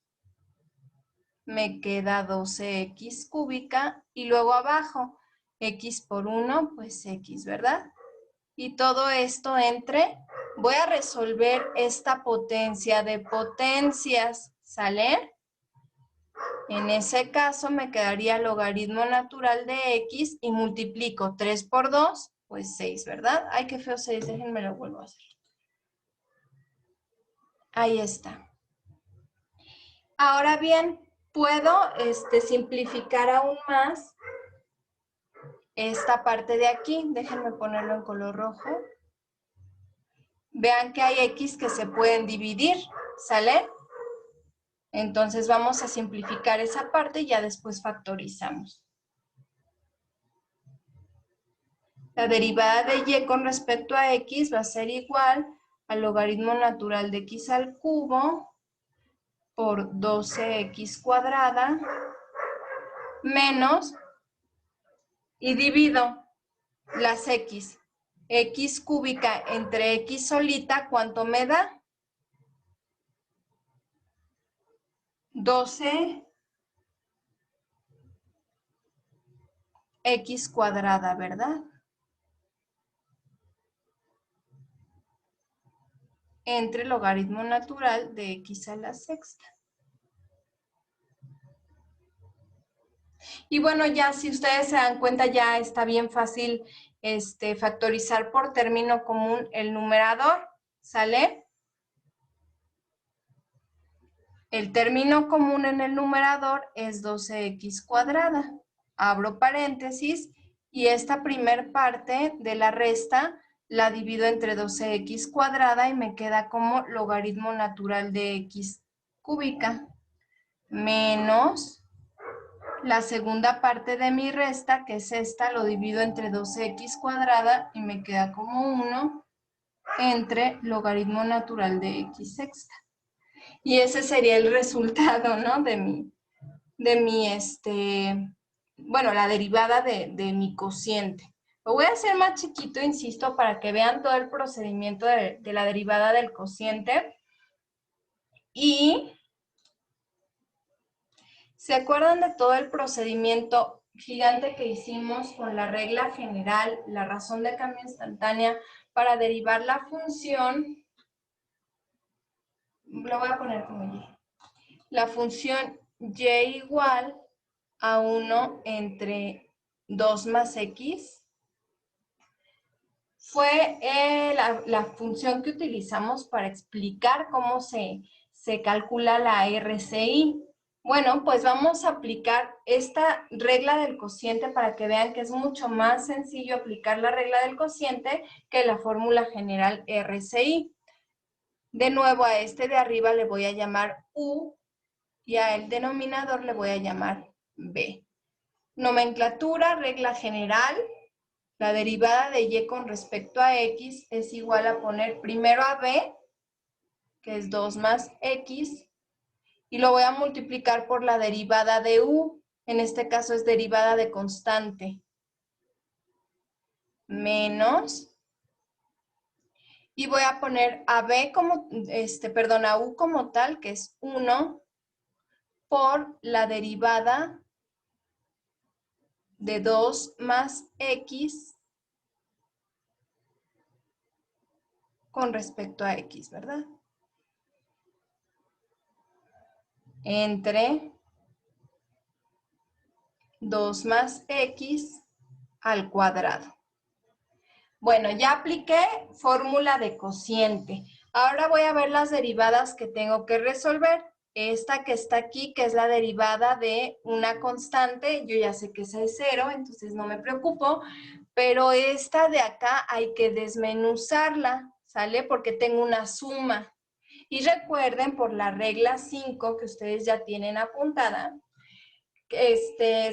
Me queda 12x cúbica. Y luego abajo, x por 1, pues x, ¿verdad? Y todo esto voy a resolver esta potencia de potencias, ¿sale? En ese caso me quedaría logaritmo natural de x y multiplico 3 por 2, pues 6, ¿verdad? Ay, qué feo 6, déjenme lo vuelvo a hacer. Ahí está. Ahora bien, puedo simplificar aún más esta parte de aquí. Déjenme ponerlo en color rojo. Vean que hay x que se pueden dividir, ¿sale? Entonces vamos a simplificar esa parte y ya después factorizamos. La derivada de y con respecto a x va a ser igual al logaritmo natural de x al cubo por 12x cuadrada menos, y divido las x. X cúbica entre x solita, ¿cuánto me da? 12x cuadrada, ¿verdad? Entre logaritmo natural de x a la sexta. Y bueno, ya si ustedes se dan cuenta, ya está bien fácil factorizar por término común el numerador, ¿sale? El término común en el numerador es 12x cuadrada. Abro paréntesis y esta primer parte de la resta la divido entre 12x cuadrada y me queda como logaritmo natural de x cúbica menos la segunda parte de mi resta, que es esta, lo divido entre 12x cuadrada y me queda como 1 entre logaritmo natural de x sexta. Y ese sería el resultado, ¿no? Bueno, la derivada de mi cociente. Lo voy a hacer más chiquito, insisto, para que vean todo el procedimiento de la derivada del cociente. Y ¿se acuerdan de todo el procedimiento gigante que hicimos con la regla general, la razón de cambio instantánea, para derivar la función? Lo voy a poner como y. La función y igual a 1 entre 2 más x. Fue la función que utilizamos para explicar cómo se calcula la RCI. Bueno, pues vamos a aplicar esta regla del cociente para que vean que es mucho más sencillo aplicar la regla del cociente que la fórmula general RCI. De nuevo, a este de arriba le voy a llamar U y al denominador le voy a llamar B. Nomenclatura, regla general. La derivada de y con respecto a x es igual a poner primero a b, que es 2 más x, y lo voy a multiplicar por la derivada de u, en este caso es derivada de constante, menos, y voy a poner a b como, a u como tal, que es 1, por la derivada de 2 más x con respecto a x, ¿verdad? entre 2 más x al cuadrado. Bueno, ya apliqué fórmula de cociente. Ahora voy a ver las derivadas que tengo que resolver. Esta que está aquí, que es la derivada de una constante, yo ya sé que esa es 0, entonces no me preocupo. Pero esta de acá hay que desmenuzarla, ¿sale? Porque tengo una suma. Y recuerden por la regla 5 que ustedes ya tienen apuntada,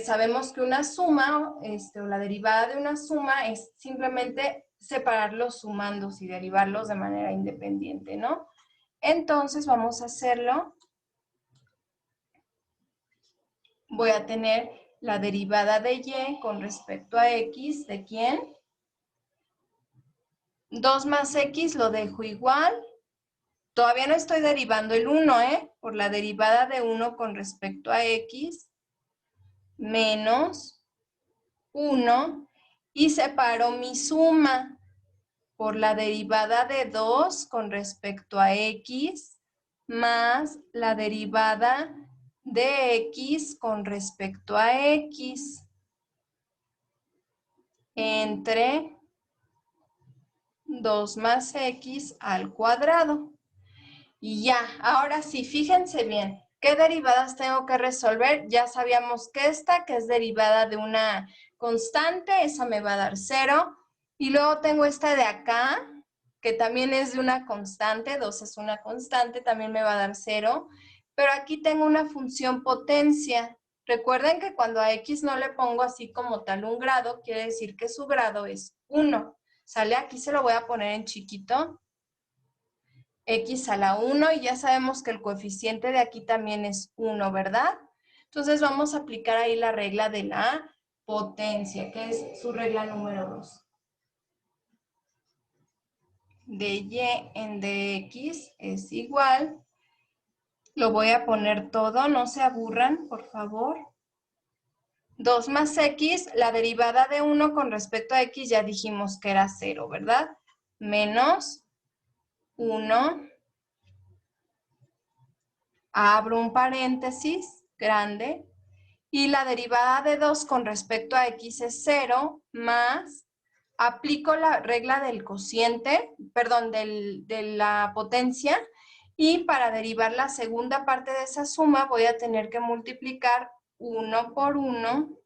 sabemos que una suma, o la derivada de una suma es simplemente separar los sumandos y derivarlos de manera independiente, ¿no? Entonces vamos a hacerlo. Voy a tener la derivada de y con respecto a x, ¿de quién? 2 más x lo dejo igual. Todavía no estoy derivando el 1, ¿eh? Por la derivada de 1 con respecto a x menos 1 y separo mi suma por la derivada de 2 con respecto a x más la derivada de x con respecto a x entre 2 más x al cuadrado. Y ya, ahora sí, fíjense bien, ¿qué derivadas tengo que resolver? Ya sabíamos que esta, que es derivada de una constante, esa me va a dar 0. Y luego tengo esta de acá, que también es de una constante, 2 es una constante, también me va a dar 0. Pero aquí tengo una función potencia. Recuerden que cuando a x no le pongo así como tal un grado, quiere decir que su grado es 1. ¿Sale? Aquí se lo voy a poner en chiquito. X a la 1 y ya sabemos que el coeficiente de aquí también es 1, ¿verdad? Entonces vamos a aplicar ahí la regla de la potencia, que es su regla número 2. dy en dx es igual. Lo voy a poner todo, no se aburran, por favor. 2 más x, la derivada de 1 con respecto a x ya dijimos que era 0, ¿verdad? Menos 1. Abro un paréntesis grande. Y la derivada de 2 con respecto a x es 0, más, aplico la regla del cociente, perdón, de la potencia, y para derivar la segunda parte de esa suma voy a tener que multiplicar 1 por 1.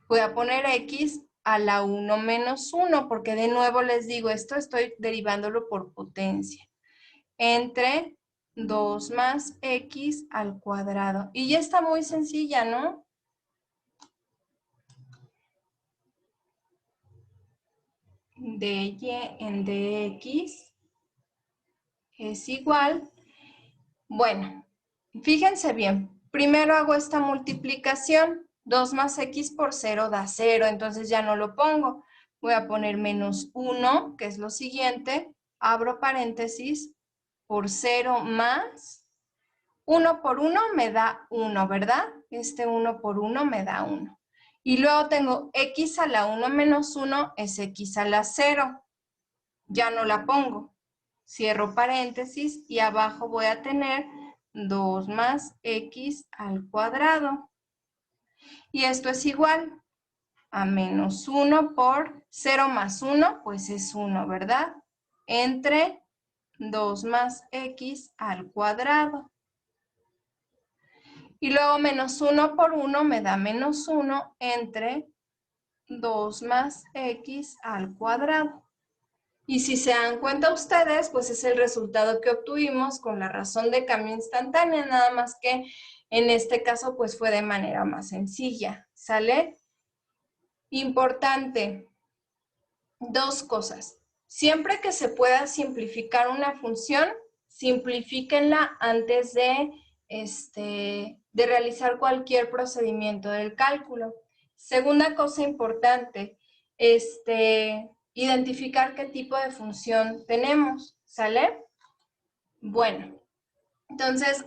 Voy a poner x a la 1 menos 1, porque de nuevo les digo, esto estoy derivándolo por potencia. Entre 2 más x al cuadrado. Y ya está muy sencilla, ¿no? dy en dx es igual. Bueno, fíjense bien. Primero hago esta multiplicación. 2 más x por 0 da 0, entonces ya no lo pongo. Voy a poner menos 1, que es lo siguiente. Abro paréntesis por 0 más 1 por 1 me da 1, ¿verdad? Este 1 por 1 me da 1. Y luego tengo x a la 1 menos 1 es x a la 0. Ya no la pongo. Cierro paréntesis y abajo voy a tener 2 más x al cuadrado. Y esto es igual a menos 1 por 0 más 1, pues es 1, ¿verdad? Entre 2 más x al cuadrado. Y luego menos 1 por 1 me da menos 1 entre 2 más x al cuadrado. Y si se dan cuenta ustedes, pues es el resultado que obtuvimos con la razón de cambio instantánea, nada más que en este caso pues fue de manera más sencilla, ¿sale? Importante, dos cosas. Siempre que se pueda simplificar una función, simplifíquenla antes de realizar cualquier procedimiento del cálculo. Segunda cosa importante, identificar qué tipo de función tenemos, ¿sale? Bueno, entonces,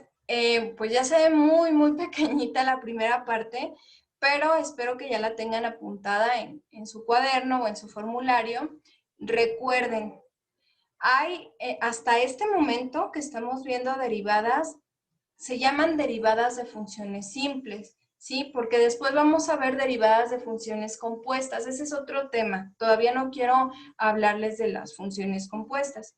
pues ya se ve muy, muy pequeñita la primera parte, pero espero que ya la tengan apuntada en su cuaderno o en su formulario. Recuerden, Hay, hasta este momento que estamos viendo derivadas, se llaman derivadas de funciones simples, ¿sí? Porque después vamos a ver derivadas de funciones compuestas. Ese es otro tema. Todavía no quiero hablarles de las funciones compuestas.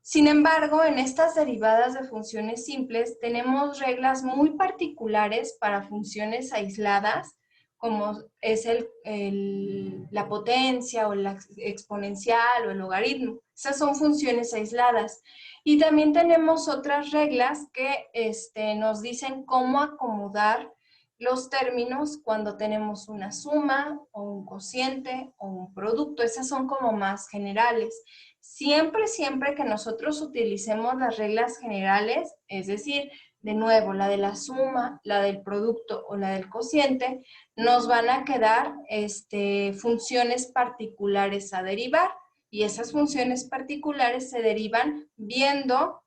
Sin embargo, en estas derivadas de funciones simples tenemos reglas muy particulares para funciones aisladas, como es la potencia o la exponencial o el logaritmo. Esas son funciones aisladas. Y también tenemos otras reglas que nos dicen cómo acomodar los términos cuando tenemos una suma o un cociente o un producto. Esas son como más generales. Siempre que nosotros utilicemos las reglas generales, es decir, de nuevo, la de la suma, la del producto o la del cociente, nos van a quedar funciones particulares a derivar. Y esas funciones particulares se derivan viendo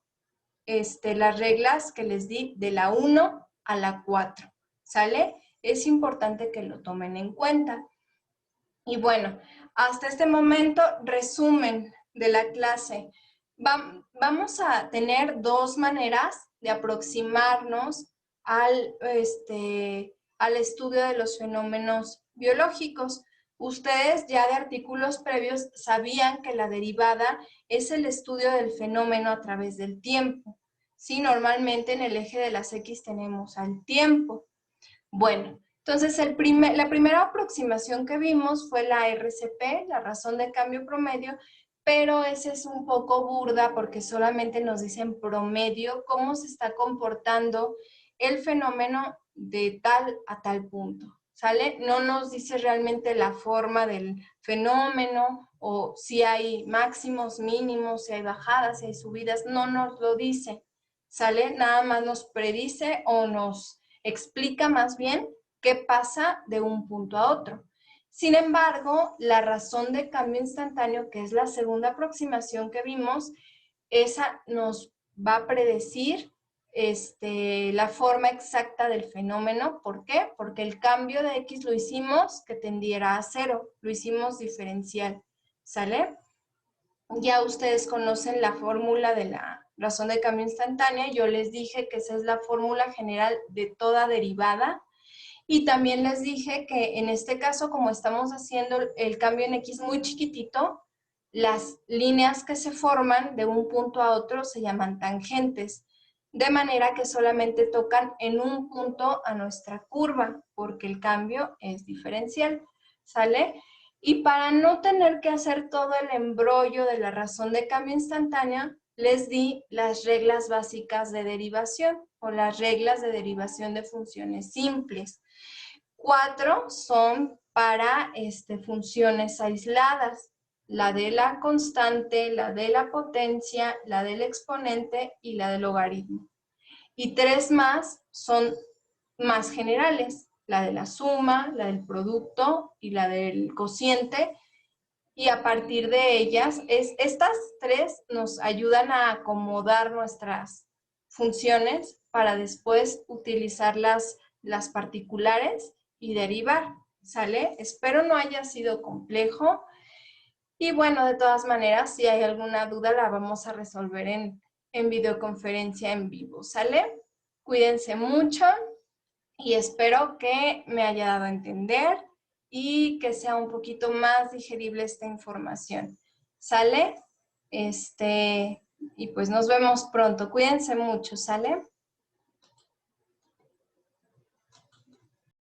las reglas que les di de la 1 a la 4. ¿Sale? Es importante que lo tomen en cuenta. Y bueno, hasta este momento, resumen de la clase. Vamos a tener dos maneras de aproximarnos al estudio de los fenómenos biológicos. Ustedes ya de artículos previos sabían que la derivada es el estudio del fenómeno a través del tiempo. Sí, normalmente en el eje de las X tenemos al tiempo. Bueno, entonces la primera aproximación que vimos fue la RCP, la razón de cambio promedio, pero esa es un poco burda porque solamente nos dicen promedio, cómo se está comportando el fenómeno de tal a tal punto, ¿sale? No nos dice realmente la forma del fenómeno o si hay máximos, mínimos, si hay bajadas, si hay subidas, no nos lo dice, ¿sale? Nada más nos predice o nos explica más bien qué pasa de un punto a otro. Sin embargo, la razón de cambio instantáneo, que es la segunda aproximación que vimos, esa nos va a predecir la forma exacta del fenómeno. ¿Por qué? Porque el cambio de X lo hicimos que tendiera a cero, lo hicimos diferencial, ¿sale? Ya ustedes conocen la fórmula de la razón de cambio instantánea. Yo les dije que esa es la fórmula general de toda derivada. Y también les dije que en este caso, como estamos haciendo el cambio en X muy chiquitito, las líneas que se forman de un punto a otro se llaman tangentes, de manera que solamente tocan en un punto a nuestra curva, porque el cambio es diferencial, ¿sale? Y para no tener que hacer todo el embrollo de la razón de cambio instantánea, les di las reglas básicas de derivación o las reglas de derivación de funciones simples. 4 son para funciones aisladas, la de la constante, la de la potencia, la del exponente y la del logaritmo. Y 3 más son más generales, la de la suma, la del producto y la del cociente. Y a partir de ellas, estas 3 nos ayudan a acomodar nuestras funciones para después utilizar las particulares y derivar, ¿sale? Espero no haya sido complejo. Y bueno, de todas maneras, si hay alguna duda, la vamos a resolver en videoconferencia en vivo, ¿sale? Cuídense mucho y espero que me haya dado a entender y que sea un poquito más digerible esta información. ¿Sale? Y pues nos vemos pronto. Cuídense mucho, ¿sale?